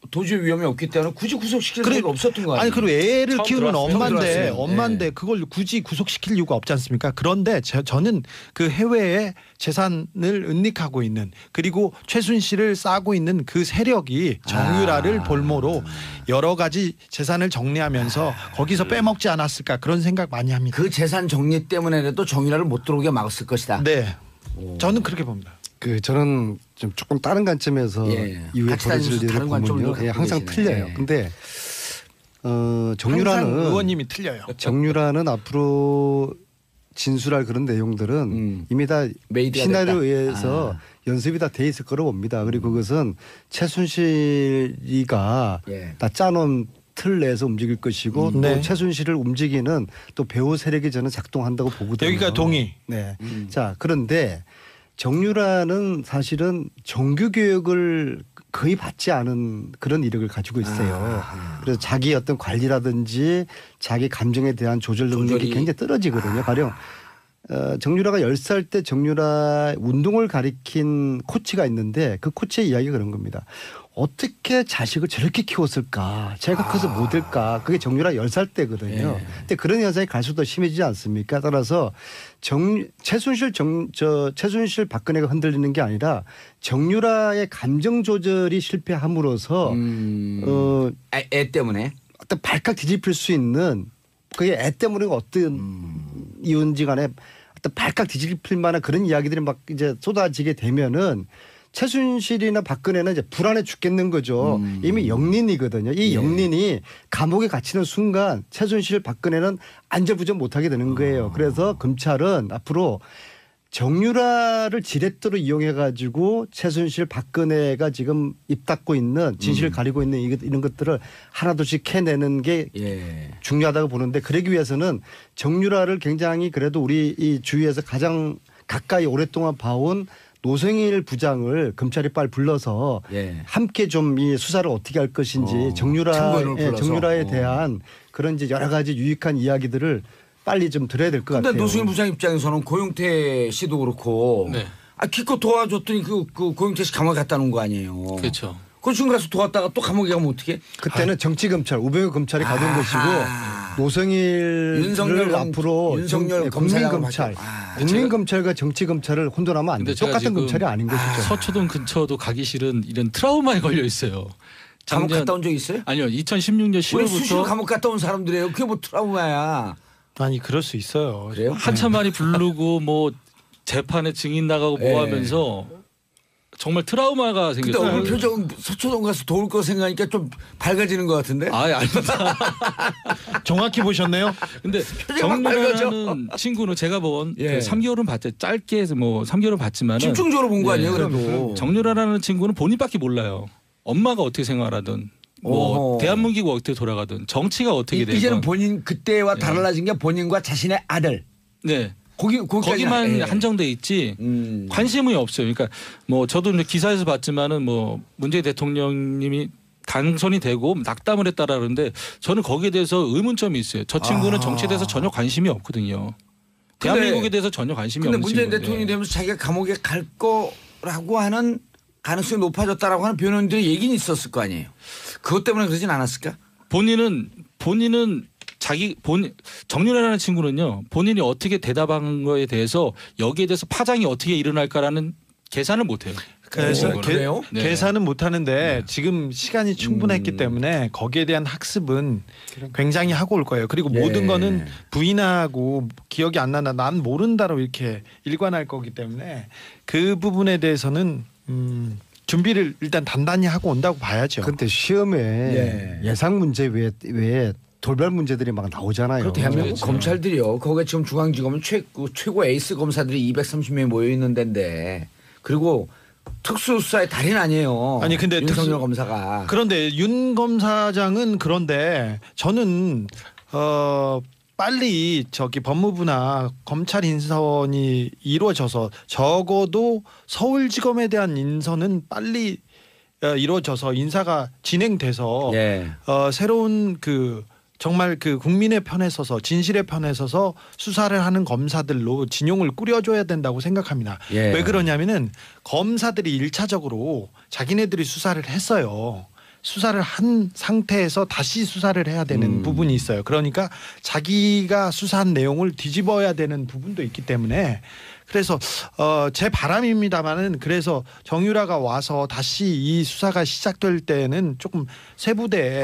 도저히 위험이 없기 때문에 굳이 구속시킬 필요가 없었던 거 아니에요? 아니 그리고 애를 키우는 엄마인데 그걸 굳이 구속시킬 이유가 없지 않습니까? 그런데 저는 그 해외에 재산을 은닉하고 있는 그리고 최순실을 싸고 있는 그 세력이 정유라를 볼모로 여러 가지 재산을 정리하면서 거기서 빼먹지 않았을까 그런 생각 많이 합니다. 그 재산 정리 때문에라도 정유라를 못 들어오게 막았을 것이다. 네, 저는 그렇게 봅니다. 저는 좀 조금 다른 관점에서 이후에 벌어질 일을 보면요, 항상 틀려요. 근데 정유라는 의원님이 틀려요. 정유라는 앞으로 진술할 그런 내용들은 이미 다 시나리오에 의해서 연습이 다 돼 있을 거로 봅니다. 그리고 그것은 최순실이가 다 짜놓은 틀 내에서 움직일 것이고 또 최순실을 움직이는 또 배후 세력이 저는 작동한다고 보거든요. 여기가 동의. 네. 자, 그런데 정유라는 사실은 정규 교육을 거의 받지 않은 그런 이력을 가지고 있어요. 그래서 자기 어떤 관리라든지 자기 감정에 대한 조절 능력이 굉장히 떨어지거든요. 가령 정유라가 10살 때 정유라 운동을 가리킨 코치가 있는데 그 코치의 이야기가 그런 겁니다. 어떻게 자식을 저렇게 키웠을까? 제가 커서 못 될까? 그게 정유라 10살 때거든요. 근데 그런 현상이 갈수록 더 심해지지 않습니까? 따라서 최순실 박근혜가 흔들리는 게 아니라 정유라의 감정 조절이 실패함으로써 애 때문에 어떤 발칵 뒤집힐 수 있는 그게 애 때문에 어떤 이유인지 간에 어떤 발칵 뒤집힐 만한 그런 이야기들이 막 이제 쏟아지게 되면은 최순실이나 박근혜는 이제 불안해 죽겠는 거죠. 이미 영린이거든요. 이 영린이 감옥에 갇히는 순간 최순실, 박근혜는 안절부절 못하게 되는 거예요. 그래서 검찰은 앞으로 정유라를 지렛대로 이용해가지고 최순실, 박근혜가 지금 입 닫고 있는 진실을 가리고 있는 이런 것들을 하나둘씩 캐내는 게 중요하다고 보는데, 그러기 위해서는 정유라를 굉장히 그래도 우리 이 주위에서 가장 가까이 오랫동안 봐온 노승일 부장을 검찰이 빨리 불러서 함께 좀 이 수사를 어떻게 할 것인지 정유라에 대한 그런 이제 여러 가지 유익한 이야기들을 빨리 좀 들어야 될 것 같아요. 근데 노승일 부장 입장에서는 고용태 씨도 그렇고 기껏 도와줬더니 그 고용태 씨 감옥에 갖다 놓은 거 아니에요. 그렇죠. 그 지금 가서 도왔다가 또 감옥에 가면 어떻게? 그때는 정치검찰 우병우 검찰이 가둔 것이고 노승일을 앞으로 윤석열 국민검찰 국민검찰과 정치검찰을 혼돈하면 안 돼. 똑같은 검찰이 아닌 것이죠. 서초동 근처도 가기 싫은 이런 트라우마에 걸려 있어요. 감옥 갔다 온 적 있어요? 아니요. 2016년 10월부터. 우리 수시로 감옥 갔다 온 사람들이에요. 그게 뭐 트라우마야. 아니 그럴 수 있어요. 그래요? 한참 많이 부르고 뭐 재판에 증인 나가고 뭐 하면서 정말 트라우마가 생겼어요. 근데 얼굴 표정은 서초동 가서 도울 거 생각하니까 좀 밝아지는 것 같은데? 아닙니다. 정확히 보셨네요. 근데 정유라는 친구는 제가 본 3개월은 봤죠. 짧게 해서 뭐 3개월은 봤지만 집중적으로 본 거 아니에요, 그래도. 정유라라는 친구는 본인밖에 몰라요. 엄마가 어떻게 생활하든 뭐 대한민국이 어떻게 돌아가든 정치가 어떻게 되든 이제는 본인 그때와 달라진 게 본인과 자신의 아들. 네. 거기만 한정돼 있지 관심이 없어요. 그러니까 뭐 저도 기사에서 봤지만은 뭐 문재인 대통령님이 당선이 되고 낙담을 했다라 그러는데 저는 거기에 대해서 의문점이 있어요. 저 친구는 정치에 대해서 전혀 관심이 없거든요. 대한민국에 대해서 전혀 관심이 없는 친구인데. 근데 문재인 대통령이 되면서 자기가 감옥에 갈 거라고 하는 가능성이 높아졌다라고 하는 변호인들의 얘기는 있었을 거 아니에요. 그것 때문에 그러진 않았을까? 본인은 정유라라는 친구는요. 본인이 어떻게 대답한 거에 대해서 여기에 대해서 파장이 어떻게 일어날까라는 계산을 못해요. 그래서 계산은 못하는데 지금 시간이 충분했기 때문에 거기에 대한 학습은 굉장히 하고 올 거예요. 그리고 모든 거는 부인하고 기억이 안 나나 난 모른다로 이렇게 일관할 거기 때문에 그 부분에 대해서는 준비를 일단 단단히 하고 온다고 봐야죠. 그런데 시험에 예상 문제 외에 돌발 문제들이 막 나오잖아요. 대한민국 검찰들이요. 거기에 지금 중앙지검은 최고 에이스 검사들이 230명이 모여 있는 데인데, 그리고 특수수사의 달인 아니에요. 아니 근데 윤석열 검사가. 그런데 윤 검사장은 그런데 저는 빨리 법무부나 검찰 인선이 이루어져서 적어도 서울지검에 대한 인선은 빨리 이루어져서 인사가 진행돼서 새로운 정말 국민의 편에 서서 진실의 편에 서서 수사를 하는 검사들로 진용을 꾸려줘야 된다고 생각합니다. 왜 그러냐면은 검사들이 1차적으로 자기네들이 수사를 했어요. 수사를 한 상태에서 다시 수사를 해야 되는 부분이 있어요. 그러니까 자기가 수사한 내용을 뒤집어야 되는 부분도 있기 때문에 그래서 제 바람입니다만은 그래서 정유라가 와서 다시 이 수사가 시작될 때는 조금 세부대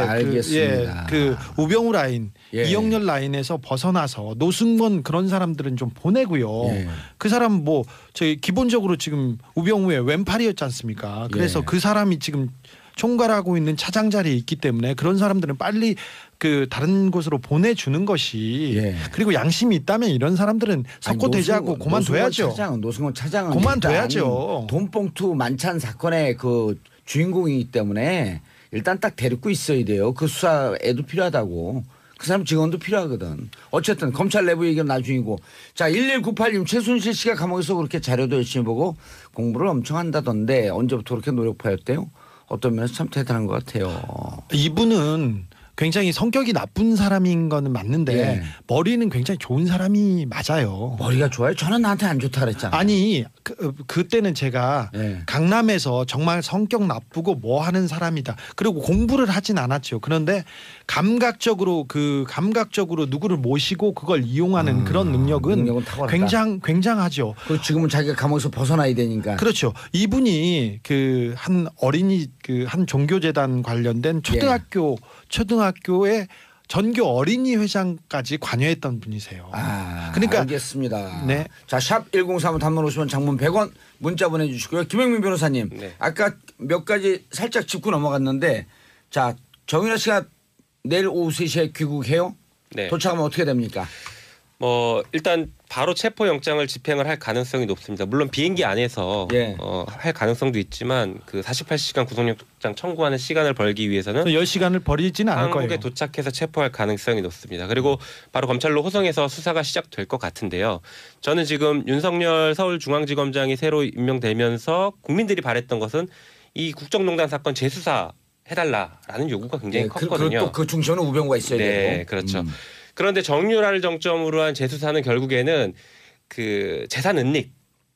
그 우병우 라인, 이영렬 라인에서 벗어나서 노승건 그런 사람들은 좀 보내고요. 그 사람 저희 기본적으로 지금 우병우의 왼팔이었지 않습니까? 그래서 그 사람이 지금 총괄하고 있는 차장 자리에 있기 때문에 그런 사람들은 빨리 다른 곳으로 보내주는 것이 그리고 양심이 있다면 이런 사람들은 석고대지하고 그만둬야죠. 노승건 차장은 그만둬야죠. 돈봉투 만찬 사건의 주인공이기 때문에 일단 딱 데리고 있어야 돼요. 그 수사에도 필요하다고. 그 사람 직원도 필요하거든. 어쨌든 검찰 내부 얘기는 나중이고. 자, 1198님 최순실 씨가 감옥에서 그렇게 자료도 열심히 보고 공부를 엄청 한다던데 언제부터 그렇게 노력파였대요? 어떤 면에서 참 대단한 것 같아요. 이분은 굉장히 성격이 나쁜 사람인 거는 맞는데 머리는 굉장히 좋은 사람이 맞아요. 머리가 좋아요? 저는 나한테 안 좋다 그랬잖아요. 아니 그때는 제가 강남에서 정말 성격 나쁘고 뭐 하는 사람이다. 그리고 공부를 하진 않았죠. 그런데 감각적으로 누구를 모시고 그걸 이용하는 그런 능력은 굉장하죠. 그리고 지금은 자기가 감옥에서 벗어나야 되니까. 그렇죠. 이분이 한 어린이 한 종교재단 관련된 초등학교에 전교 어린이 회장까지 관여했던 분이세요. 그러니까 알겠습니다. 네. 자, 샵 1035 단문 50원 장문 100원 문자 보내주시고요. 김영민 변호사님, 네. 아까 몇 가지 살짝 짚고 넘어갔는데, 자, 정윤아 씨가 내일 오후 3시에 귀국해요? 네. 도착하면 어떻게 됩니까? 일단 바로 체포영장을 집행을 할 가능성이 높습니다. 물론 비행기 안에서 예. 할 가능성도 있지만 그 48시간 구속영장 청구하는 시간을 벌기 위해서는 10시간을 버리지는 않을 한국에 거예요. 도착해서 체포할 가능성이 높습니다. 그리고 바로 검찰로 호송해서 수사가 시작될 것 같은데요. 저는 지금 윤석열 서울중앙지검장이 새로 임명되면서 국민들이 바랬던 것은 이 국정농단 사건 재수사 해달라라는 요구가 굉장히 컸거든요. 그 중심에는 우병우가 있어야 되고. 네, 그렇죠. 그런데 정유라를 정점으로 한 재수사는 결국에는 그 재산 은닉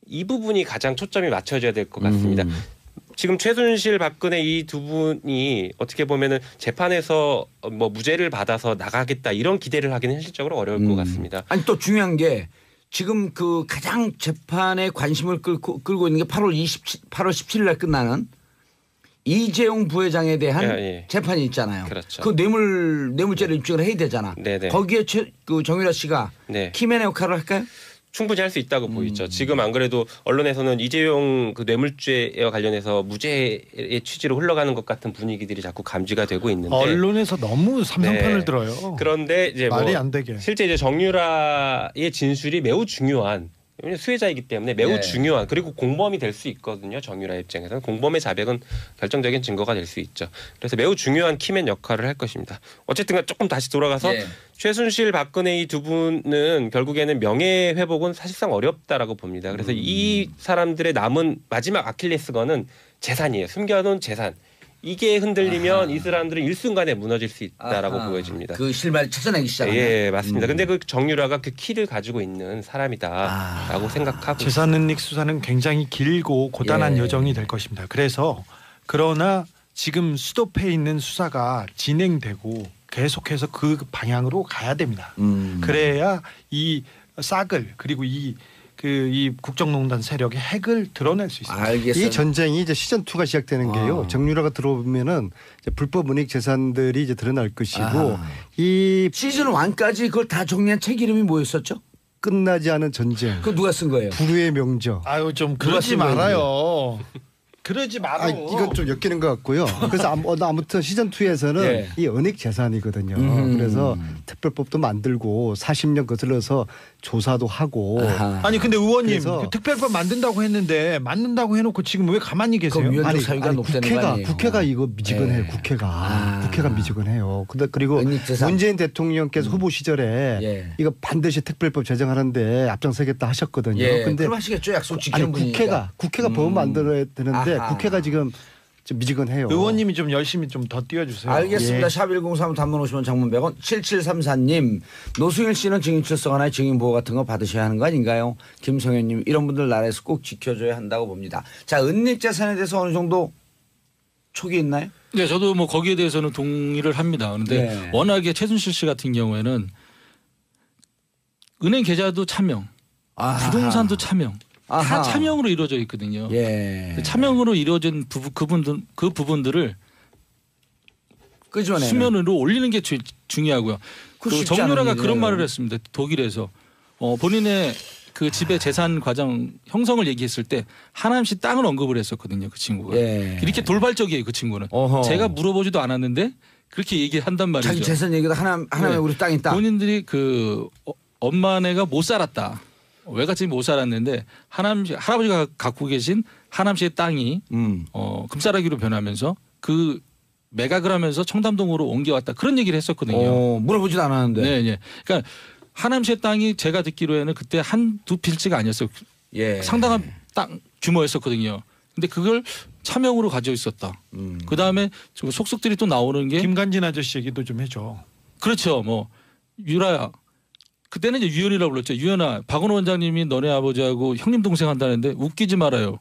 이 부분이 가장 초점이 맞춰져야 될 것 같습니다. 지금 최순실, 박근혜 이 두 분이 어떻게 보면은 재판에서 뭐 무죄를 받아서 나가겠다 이런 기대를 하기는 현실적으로 어려울 것 같습니다. 아니 또 중요한 게 지금 그 가장 재판에 관심을 끌고 있는 게 8월 17일 날 끝나는 이재용 부회장에 대한 재판이 있잖아요. 그렇죠. 그 뇌물죄를 입증을 해야 되잖아. 네네. 거기에 그 정유라 씨가 키맨의 역할을 할까요? 충분히 할 수 있다고 보이죠. 지금 안 그래도 언론에서는 이재용 그 뇌물죄와 관련해서 무죄의 취지로 흘러가는 것 같은 분위기들이 자꾸 감지가 되고 있는데 언론에서 너무 삼성편을 들어요. 그런데 이제 말이 안 되게. 실제 이제 정유라의 진술이 매우 중요한 수혜자이기 때문에 매우 중요한 그리고 공범이 될 수 있거든요. 정유라 입장에서는 공범의 자백은 결정적인 증거가 될 수 있죠. 그래서 매우 중요한 키맨 역할을 할 것입니다. 어쨌든 조금 다시 돌아가서 최순실, 박근혜 이 두 분은 결국에는 명예 회복은 사실상 어렵다라고 봅니다. 그래서 이 사람들의 남은 마지막 아킬레스건은 재산이에요. 숨겨놓은 재산. 이게 흔들리면 이 사람들은 일순간에 무너질 수 있다라고 보여집니다. 그 실마리 찾아내기 시작하네. 예, 맞습니다. 근데 그 정유라가 그 키를 가지고 있는 사람이다라고 생각하고 재산 은닉 수사는 굉장히 길고 고단한 여정이 될 것입니다. 그래서 그러나 지금 수도패에 있는 수사가 진행되고 계속해서 그 방향으로 가야 됩니다. 그래야 이 싹을 그리고 이 국정농단 세력의 핵을 드러낼 수 있습니다. 알겠어요. 이 전쟁이 이제 시즌 2가 시작되는 게요. 정유라가 들어오면은 이제 불법 은닉 재산들이 이제 드러날 것이고 이 시즌 1까지 그걸 다 정리한 책 이름이 뭐였었죠? 끝나지 않은 전쟁. 그 누가 쓴 거예요? 불후의 명저. 아유 좀 그러지 말아요. 그러지 말아. 이건 좀 엮이는 것 같고요. 그래서 아무튼 시즌 2에서는 이 은닉 재산이거든요. 그래서 특별법도 만들고 40년 거슬러서 조사도 하고. 아니 근데 의원님 그 특별법 만든다고 했는데 만든다고 해놓고 지금 왜 가만히 계세요? 위원장 사유가 높다는 거 아니에요? 국회가 이거 미지근해요. 국회가 미지근해요. 근데 그리고 문재인 대통령께서 후보 시절에 이거 반드시 특별법 제정하는데 앞장서겠다 하셨거든요. 근데 그럼 하시겠죠. 약속 지키는 분이니까. 국회가 법을 만들어야 되는데 국회가 지금 좀 미지근해요. 의원님이 좀 열심히 좀 더 띄워주세요. 알겠습니다. 샵 1035 단문 50원 장문 100원 7734님 노승일 씨는 증인 출석하나요? 증인보호 같은 거 받으셔야 하는 거 아닌가요? 김성현님 이런 분들 나라에서 꼭 지켜줘야 한다고 봅니다. 자 은닉 재산에 대해서 어느 정도 촉이 있나요? 네, 저도 뭐 거기에 대해서는 동의를 합니다. 그런데 워낙에 최순실 씨 같은 경우에는 은행 계좌도 차명, 부동산도 차명. 다 차명으로 이루어져 있거든요. 차명으로 이루어진 그 부분들을 수면으로 올리는 게 중요하고요. 그 정유라가 그런 말을 했습니다. 독일에서 본인의 그 집의 재산 과정 형성을 얘기했을 때 하나씩 땅을 언급을 했었거든요. 그 친구가 이렇게 돌발적이에요. 그 친구는 제가 물어보지도 않았는데 그렇게 얘기한단 말이죠. 자기 재산 얘기도 하나에 우리 땅 있다. 본인들이 그 엄마네가 못 살았다. 외갓집이 못 살았는데 할아버지가 갖고 계신 하남시의 땅이 금싸라기로 변하면서 그 매각을 하면서 청담동으로 옮겨왔다 그런 얘기를 했었거든요. 물어보지도 않았는데. 네. 그러니까 하남시의 땅이 제가 듣기로에는 그때 한두 필지가 아니었어요. 상당한 땅 규모였었거든요. 근데 그걸 차명으로 가지고 있었다. 그 다음에 속속들이 또 나오는 게 김관진 아저씨 얘기도 좀 해줘. 그렇죠. 뭐 유라야. 그때는 이제 유연이라고 불렀죠. 유연아, 박원호 원장님이 너네 아버지하고 형님 동생 한다는데 웃기지 말아요.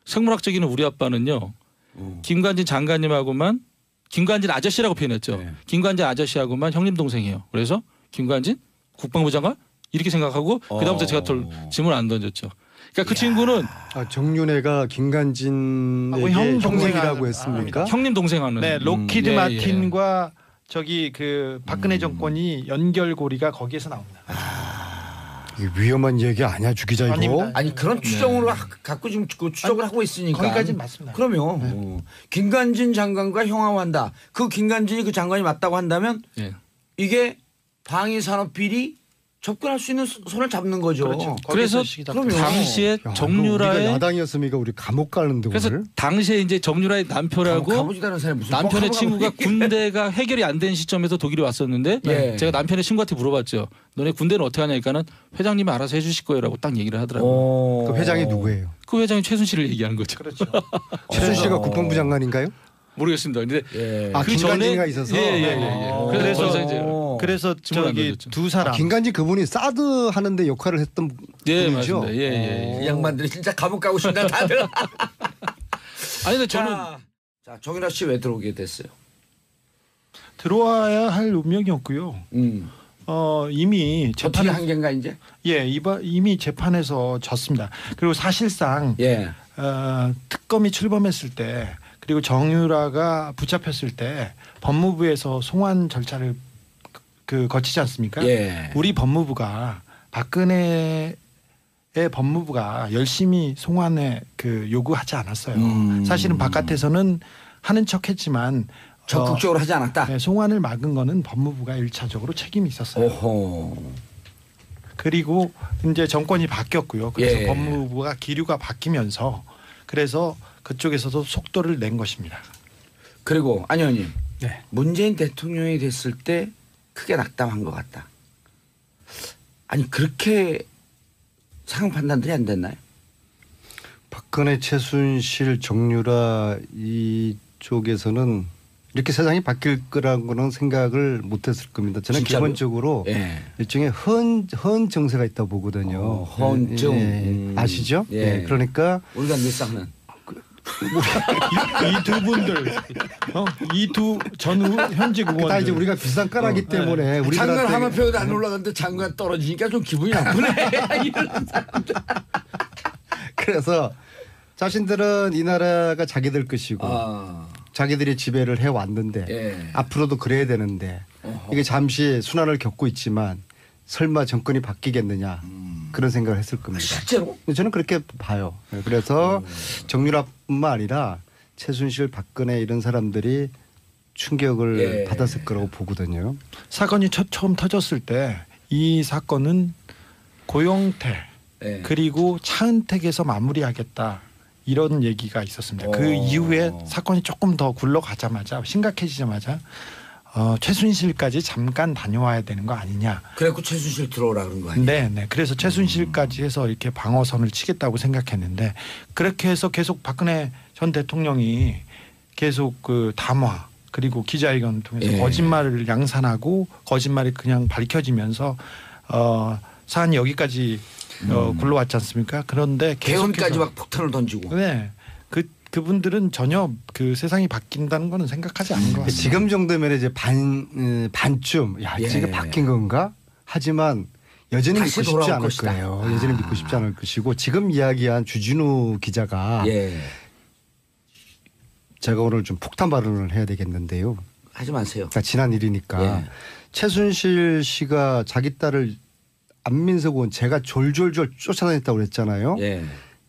생물학적인 우리 아빠는요. 김관진 장관님하고만 김관진 아저씨라고 표현했죠. 김관진 아저씨하고만 형님 동생이에요. 그래서 김관진 국방부 장관 이렇게 생각하고 그다음부터 제가 질문 안 던졌죠. 그러니까 그 친구는 정윤회가 김관진에게 형님이라고 했습니까? 형님 동생 하는. 네, 록히드 마틴과 저기 그 박근혜 정권이 연결고리가 거기에서 나옵니다. 이게 위험한 얘기 아니야, 주 기자 이거? 아닙니다. 아니 그런 추정으로 갖고 지금 그 추적을 하고 있으니까. 거기까지는 맞습니다. 그러면 김관진 장관과 형하한다. 그 김관진이 그 장관이 맞다고 한다면 이게 방위산업비리 접근할 수 있는 손을 잡는 거죠. 그렇죠. 그래서 당시에 정유라의 우리가 야당이었으니까 우리 감옥 가는데 그래서 오늘. 당시에 이제 정유라의 남편하고 가보지도 사람이 무슨 남편의 친구가 군대가 해결이 안 된 시점에서 독일에 왔었는데 제가 남편의 친구한테 물어봤죠. 너네 군대는 어떻게 하냐니까는 회장님이 알아서 해주실 거예요라고 딱 얘기를 하더라고요. 그 회장이 누구예요? 그 회장이 최순실을 얘기하는 거죠. 그렇죠. 최순 씨가 국방부 장관인가요? 모르겠습니다. 근데 그 김관진이가 있어서. 그래서 저기 두 사람. 김관진 그분이 사드 하는데 역할을 했던 분이죠. 맞습니다. 이 양반들이 진짜 감옥 가고 싶다 다들. 아니 근데 저는 자 정유라 씨 왜 들어오게 됐어요? 들어와야 할 운명이었고요. 이미 재판이 한계인가 이제? 이미 재판에서 졌습니다. 그리고 사실상 특검이 출범했을 때 그리고 정유라가 붙잡혔을 때 법무부에서 송환 절차를 거치지 않습니까? 우리 법무부가 박근혜의 법무부가 열심히 송환에 요구하지 않았어요. 사실은 바깥에서는 하는 척했지만 적극적으로 하지 않았다. 송환을 막은 거는 법무부가 1차적으로 책임이 있었어요. 오호. 그리고 이제 정권이 바뀌었고요. 그래서 법무부가 기류가 바뀌면서 그래서 그쪽에서도 속도를 낸 것입니다. 그리고 안 의원님, 문재인 대통령이 됐을 때 크게 낙담한 것 같다. 아니 그렇게 상황 판단들이 안 됐나요? 박근혜, 최순실, 정유라 이쪽에서는 이렇게 세상이 바뀔 거라고는 생각을 못했을 겁니다. 저는 진짜로요? 기본적으로 일종의 헌 정세가 있다고 보거든요. 헌정 아시죠? 그러니까 우리가 늘 하는 이 두 분들, 이 두 전후 현직 의원들 다 이제 우리가 비싼 까라기 때문에 장관 하면 표도 안 올라갔는데 장관 떨어지니까 좀 기분이 나쁘네. 이런 사람들. 그래서 자신들은 이 나라가 자기들 것이고 자기들이 지배를 해왔는데 앞으로도 그래야 되는데 이게 잠시 순환을 겪고 있지만 설마 정권이 바뀌겠느냐 그런 생각을 했을 겁니다. 실제로? 저는 그렇게 봐요. 그래서 정유라뿐만 아니라 최순실, 박근혜 이런 사람들이 충격을 받았을 거라고 보거든요. 사건이 처음 터졌을 때 이 사건은 고용태 그리고 차은택에서 마무리하겠다. 이런 얘기가 있었습니다. 그 이후에 사건이 조금 더 굴러가자마자 심각해지자마자 최순실까지 잠깐 다녀와야 되는 거 아니냐. 그래갖고 최순실 들어오라 그런 거 아니에요? 네. 그래서 최순실까지 해서 이렇게 방어선을 치겠다고 생각했는데 그렇게 해서 계속 박근혜 전 대통령이 계속 그 담화 그리고 기자회견을 통해서 거짓말을 양산하고 거짓말이 그냥 밝혀지면서 사안이 여기까지 굴러왔지 않습니까? 그런데 개헌까지 막 폭탄을 던지고. 그분들은 전혀 그 세상이 바뀐다는 거는 생각하지 않은 것 같습니다. 지금 정도면 이제 반쯤 지금 바뀐 건가? 하지만 여전히 믿고 싶지 않을 거예요. 여전히 믿고 싶지 않을 것이고 지금 이야기한 주진우 기자가 제가 오늘 좀 폭탄 발언을 해야 되겠는데요. 하지 마세요. 그러니까 지난 일이니까 최순실 씨가 자기 딸을 안민석 의원 제가 졸졸졸 쫓아다녔다고 그랬잖아요.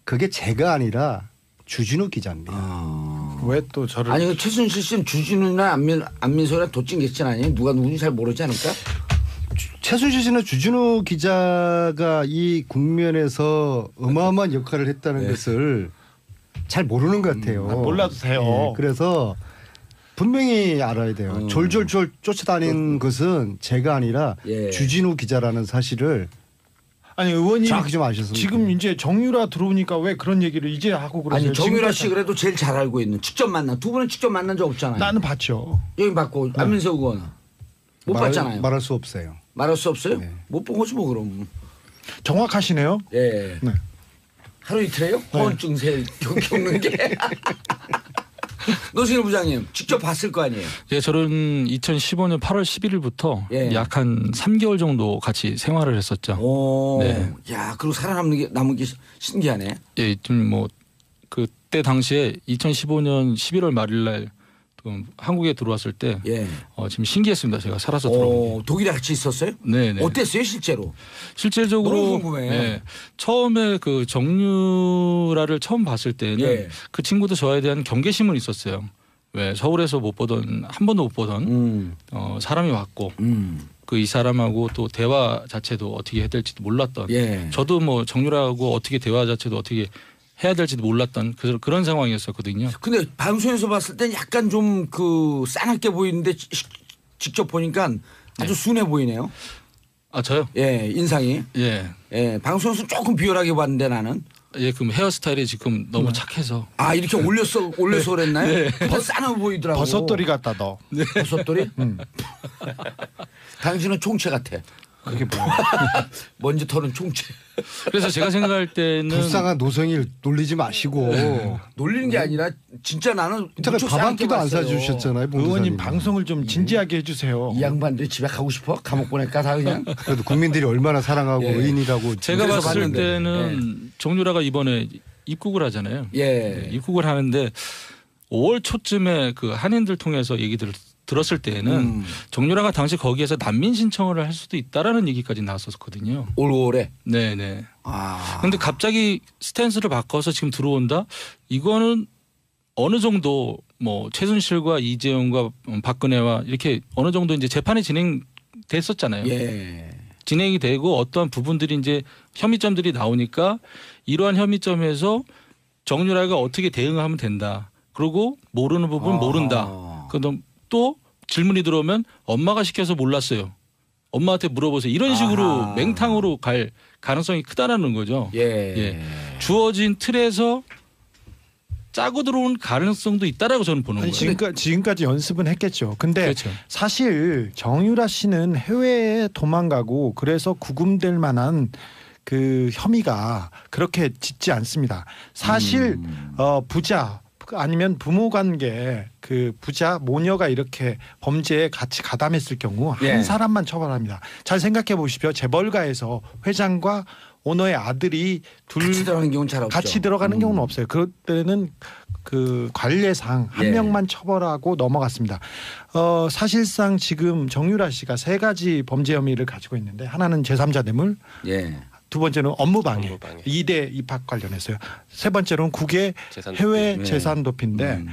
그게 제가 아니라 주진우 기자입니다. 왜 또 저를 아니 최순실 씨는 주진우나 안민석이나 도찐개찐 아니에요? 누가 누군지 잘 모르지 않을까? 최순실 씨는 주진우 기자가 이 국면에서 어마어마한 역할을 했다는 것을 잘 모르는 것 같아요. 몰라도 돼요. 그래서 분명히 알아야 돼요. 졸졸졸 쫓아다닌 것은 제가 아니라 주진우 기자라는 사실을 아니 의원님 정확히 좀 아셨으면 지금 이제 정유라 들어오니까 왜 그런 얘기를 이제 하고 그러세요? 아니 정유라 씨 그래도 제일 잘 알고 있는 직접 만난 두 분은 직접 만난 적 없잖아요. 나는 봤죠. 여기 봤고 안민석 의원 못 봤잖아요. 말할 수 없어요. 말할 수 없어요? 못 본 거지 뭐 그럼. 정확하시네요. 하루 이틀에요? 허언 증세 겪는 게. 노승일 부장님 직접 봤을 거 아니에요? 저는 2015년 8월 11일부터 약 한 3개월 정도 같이 생활을 했었죠. 야, 그리고 남은 게 신기하네. 좀 뭐 그때 당시에 2015년 11월 말일날 한국에 들어왔을 때 예. 지금 신기했습니다. 제가 살아서 들어온 게. 독일에 같이 있었어요? 네네. 어땠어요 실제로? 실질적으로 너무 궁금해. 네, 처음에 그 정유라를 처음 봤을 때는 예. 그 친구도 저에 대한 경계심은 있었어요. 왜 서울에서 못 보던 한 번도 못 보던 사람이 왔고 그 이 사람하고 또 대화 자체도 어떻게 해야 될지도 몰랐던. 예. 저도 뭐 정유라하고 어떻게 대화 자체도 어떻게 해야 될지도 몰랐던 그런 상황이었었거든요. 근데 방송에서 봤을 땐 약간 좀 그 싸납게 보이는데 직접 보니까 아주 순해 보이네요. 아 저요? 예, 인상이. 예. 예, 방송에서 조금 비열하게 봤는데 나는. 예, 그럼 헤어스타일이 지금 너무 착해서. 아 이렇게 올려서 그랬나요? 네. 더 싸나 보이더라고. 버섯돌이 같다 너. 네. 버섯돌이? 당신은 총채 같아. 그게 뭐야? 먼지 털은 총채. 그래서 제가 생각할 때는 불쌍한 노성일 놀리지 마시고. 놀리는 게 아니라 진짜 나는 이따가 무척 밥 한 끼도 안 봤어요. 사주셨잖아요. 의원님 방송을 좀 진지하게 해주세요. 이 양반들이 집에 가고 싶어? 감옥 보낼까 다 그냥? 그래도 국민들이 얼마나 사랑하고 예. 의인이라고. 제가 그래서 봤을 봤는데. 때는 정유라가 이번에 입국을 하잖아요. 예. 네, 입국을 하는데 5월 초쯤에 그 한인들 통해서 얘기들을 들었을 때는 정유라가 당시 거기에서 난민 신청을 할 수도 있다라는 얘기까지 나왔었거든요. 올 5월에. 네네. 아. 그런데 갑자기 스탠스를 바꿔서 지금 들어온다? 이거는 어느 정도 뭐 최순실과 이재용과 박근혜와 이렇게 어느 정도 이제 재판이 진행됐었잖아요. 예. 진행이 되고 어떠한 부분들이 이제 혐의점들이 나오니까 이러한 혐의점에서 정유라가 어떻게 대응하면 된다. 그리고 모르는 부분 모른다. 그럼 또 질문이 들어오면 엄마가 시켜서 몰랐어요. 엄마한테 물어보세요. 이런 식으로 맹탕으로 갈 가능성이 크다라는 거죠. 예. 주어진 틀에서 짜고 들어온 가능성도 있다라고 저는 보는 아니, 거예요. 지금까지 연습은 했겠죠. 근데 그렇죠. 사실 정유라 씨는 해외에 도망가고 그래서 구금될 만한 그 혐의가 그렇게 짙지 않습니다. 사실 부자 아니면 부모 관계 그 부자 모녀가 이렇게 범죄에 같이 가담했을 경우 한 예. 사람만 처벌합니다. 잘 생각해 보십시오. 재벌가에서 회장과 오너의 아들이 같이 들어가는 경우는 잘 없죠. 같이 들어가는 경우는 없어요. 그럴 때는 그 관례상 한 예. 명만 처벌하고 넘어갔습니다. 사실상 지금 정유라 씨가 세 가지 범죄 혐의를 가지고 있는데 하나는 제3자 뇌물, 예. 두 번째는 업무방해, 업무방해. 2대 입학 관련해서요. 세 번째로는 국외 재산 해외 도피. 재산 도피인데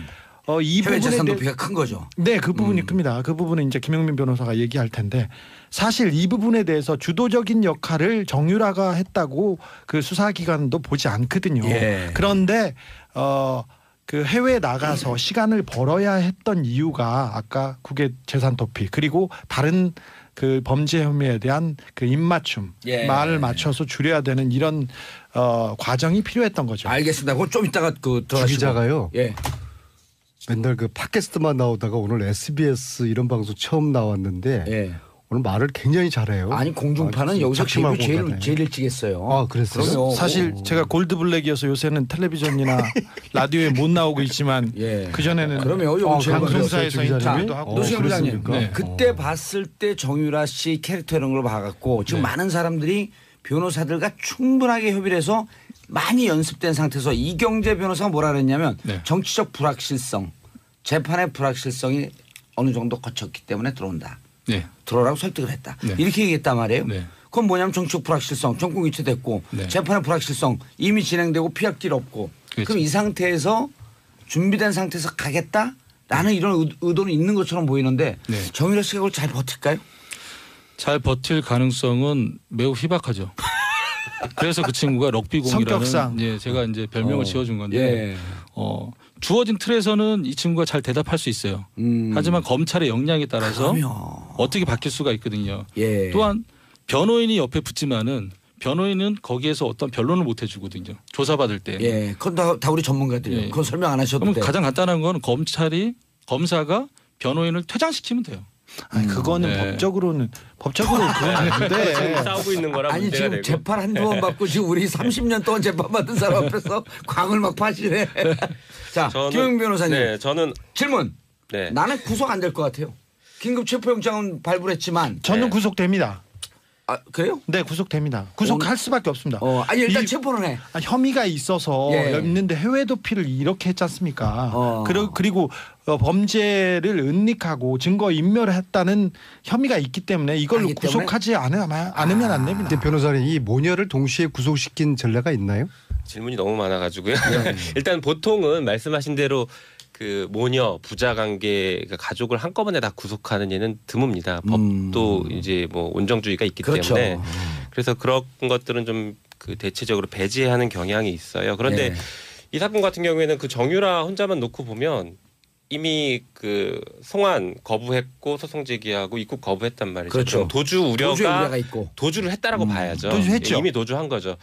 이 해외 부분에 재산 대해 도피가 큰 거죠. 네, 그 부분이 큽니다. 그 부분은 이제 김영민 변호사가 얘기할 텐데 사실 이 부분에 대해서 주도적인 역할을 정유라가 했다고 그 수사기관도 보지 않거든요. 예. 그런데 그 해외에 나가서 시간을 벌어야 했던 이유가 아까 국외 재산 도피 그리고 다른 그 범죄 혐의에 대한 그 입맞춤 예. 말을 맞춰서 줄여야 되는 이런 과정이 필요했던 거죠. 알겠습니다. 그거 좀 이따가 그 주 들어가시고. 기자가요. 예. 맨날 그 팟캐스트만 나오다가 오늘 SBS 이런 방송 처음 나왔는데 예. 오늘 말을 굉장히 잘해요. 아니 공중파는 아주 여기서 작심하고 데뷔 가네. 제일 일찍 했어요. 아, 그랬어요? 그럼요. 사실 제가 골드블랙이어서 요새는 텔레비전이나 라디오에 못 나오고 있지만 예. 그 전에는 그럼요. 여기 제일 방송사에서 먼저 인터뷰도 자, 하고 노승현 부장님, 그랬습니까? 네. 그때 봤을 때 정유라 씨 캐릭터 이런 걸 봐갖고 지금 많은 사람들이 변호사들과 충분하게 협의를 해서 많이 연습된 상태에서 이경재 변호사가 뭐라 그랬냐면 네. 정치적 불확실성, 재판의 불확실성이 어느 정도 거쳤기 때문에 들어온다. 네. 들어오라고 설득을 했다. 네. 이렇게 얘기했단 말이에요. 네. 그건 뭐냐면 정치적 불확실성, 정권 교체됐고 네. 재판의 불확실성 이미 진행되고 피할 길 없고 그렇죠. 그럼 이 상태에서 준비된 상태에서 가겠다라는 이런 의도는 있는 것처럼 보이는데 네. 정유라 씨가 그걸 잘 버틸까요? 잘 버틸 가능성은 매우 희박하죠. 그래서 그 친구가 럭비공이라는 성격상. 예, 제가 이제 별명을 지어준 건데 예. 주어진 틀에서는 이 친구가 잘 대답할 수 있어요. 하지만 검찰의 역량에 따라서 그러면 어떻게 바뀔 수가 있거든요. 예. 또한 변호인이 옆에 붙지만은 변호인은 거기에서 어떤 변론을 못 해주거든요. 조사받을 때. 예, 그건 다 우리 전문가들이에요. 예. 그건 설명 안 하셔도 그럼 돼요. 가장 간단한 건 검사가 변호인을 퇴장시키면 돼요. 아니 그거는 네. 법적으로는 그건 안 돼. 지금 싸우고 있는 거라 아니 문제가 지금 되고. 재판 한두 번 받고 지금 우리 30년 동안 재판 받은 사람 앞에서 광을 막 파시네. 자, 김영 변호사님 네, 저는 질문. 네. 나는 구속 안 될 것 같아요. 긴급 체포영장은 발부했지만 저는 네. 구속됩니다. 아 그래요? 네, 구속됩니다. 구속할 수밖에 없습니다. 아니 일단 체포는 해. 혐의가 있어서 있는데 해외 도피를 이렇게 했지 않습니까? 그리고 범죄를 은닉하고 증거 인멸했다는 혐의가 있기 때문에 이걸로 구속하지 않으면 안 됩니다. 근데 변호사님, 이 모녀를 동시에 구속시킨 전례가 있나요? 질문이 너무 많아가지고요. 일단 보통은 말씀하신 대로 그 모녀 부자 관계 가족을 한꺼번에 다 구속하는 예는 드뭅니다. 법도 이제 뭐 온정주의가 있기 그렇죠. 때문에 그래서 그런 것들은 좀 그 대체적으로 배제하는 경향이 있어요. 그런데 이 사건 같은 경우에는 그 정유라 혼자만 놓고 보면 이미 그 송환 거부했고 소송 제기하고 입국 거부했단 말이죠. 그렇죠. 도주 우려가 있고. 도주를 했다라고 봐야죠. 도주했죠. 이미 도주한 거죠.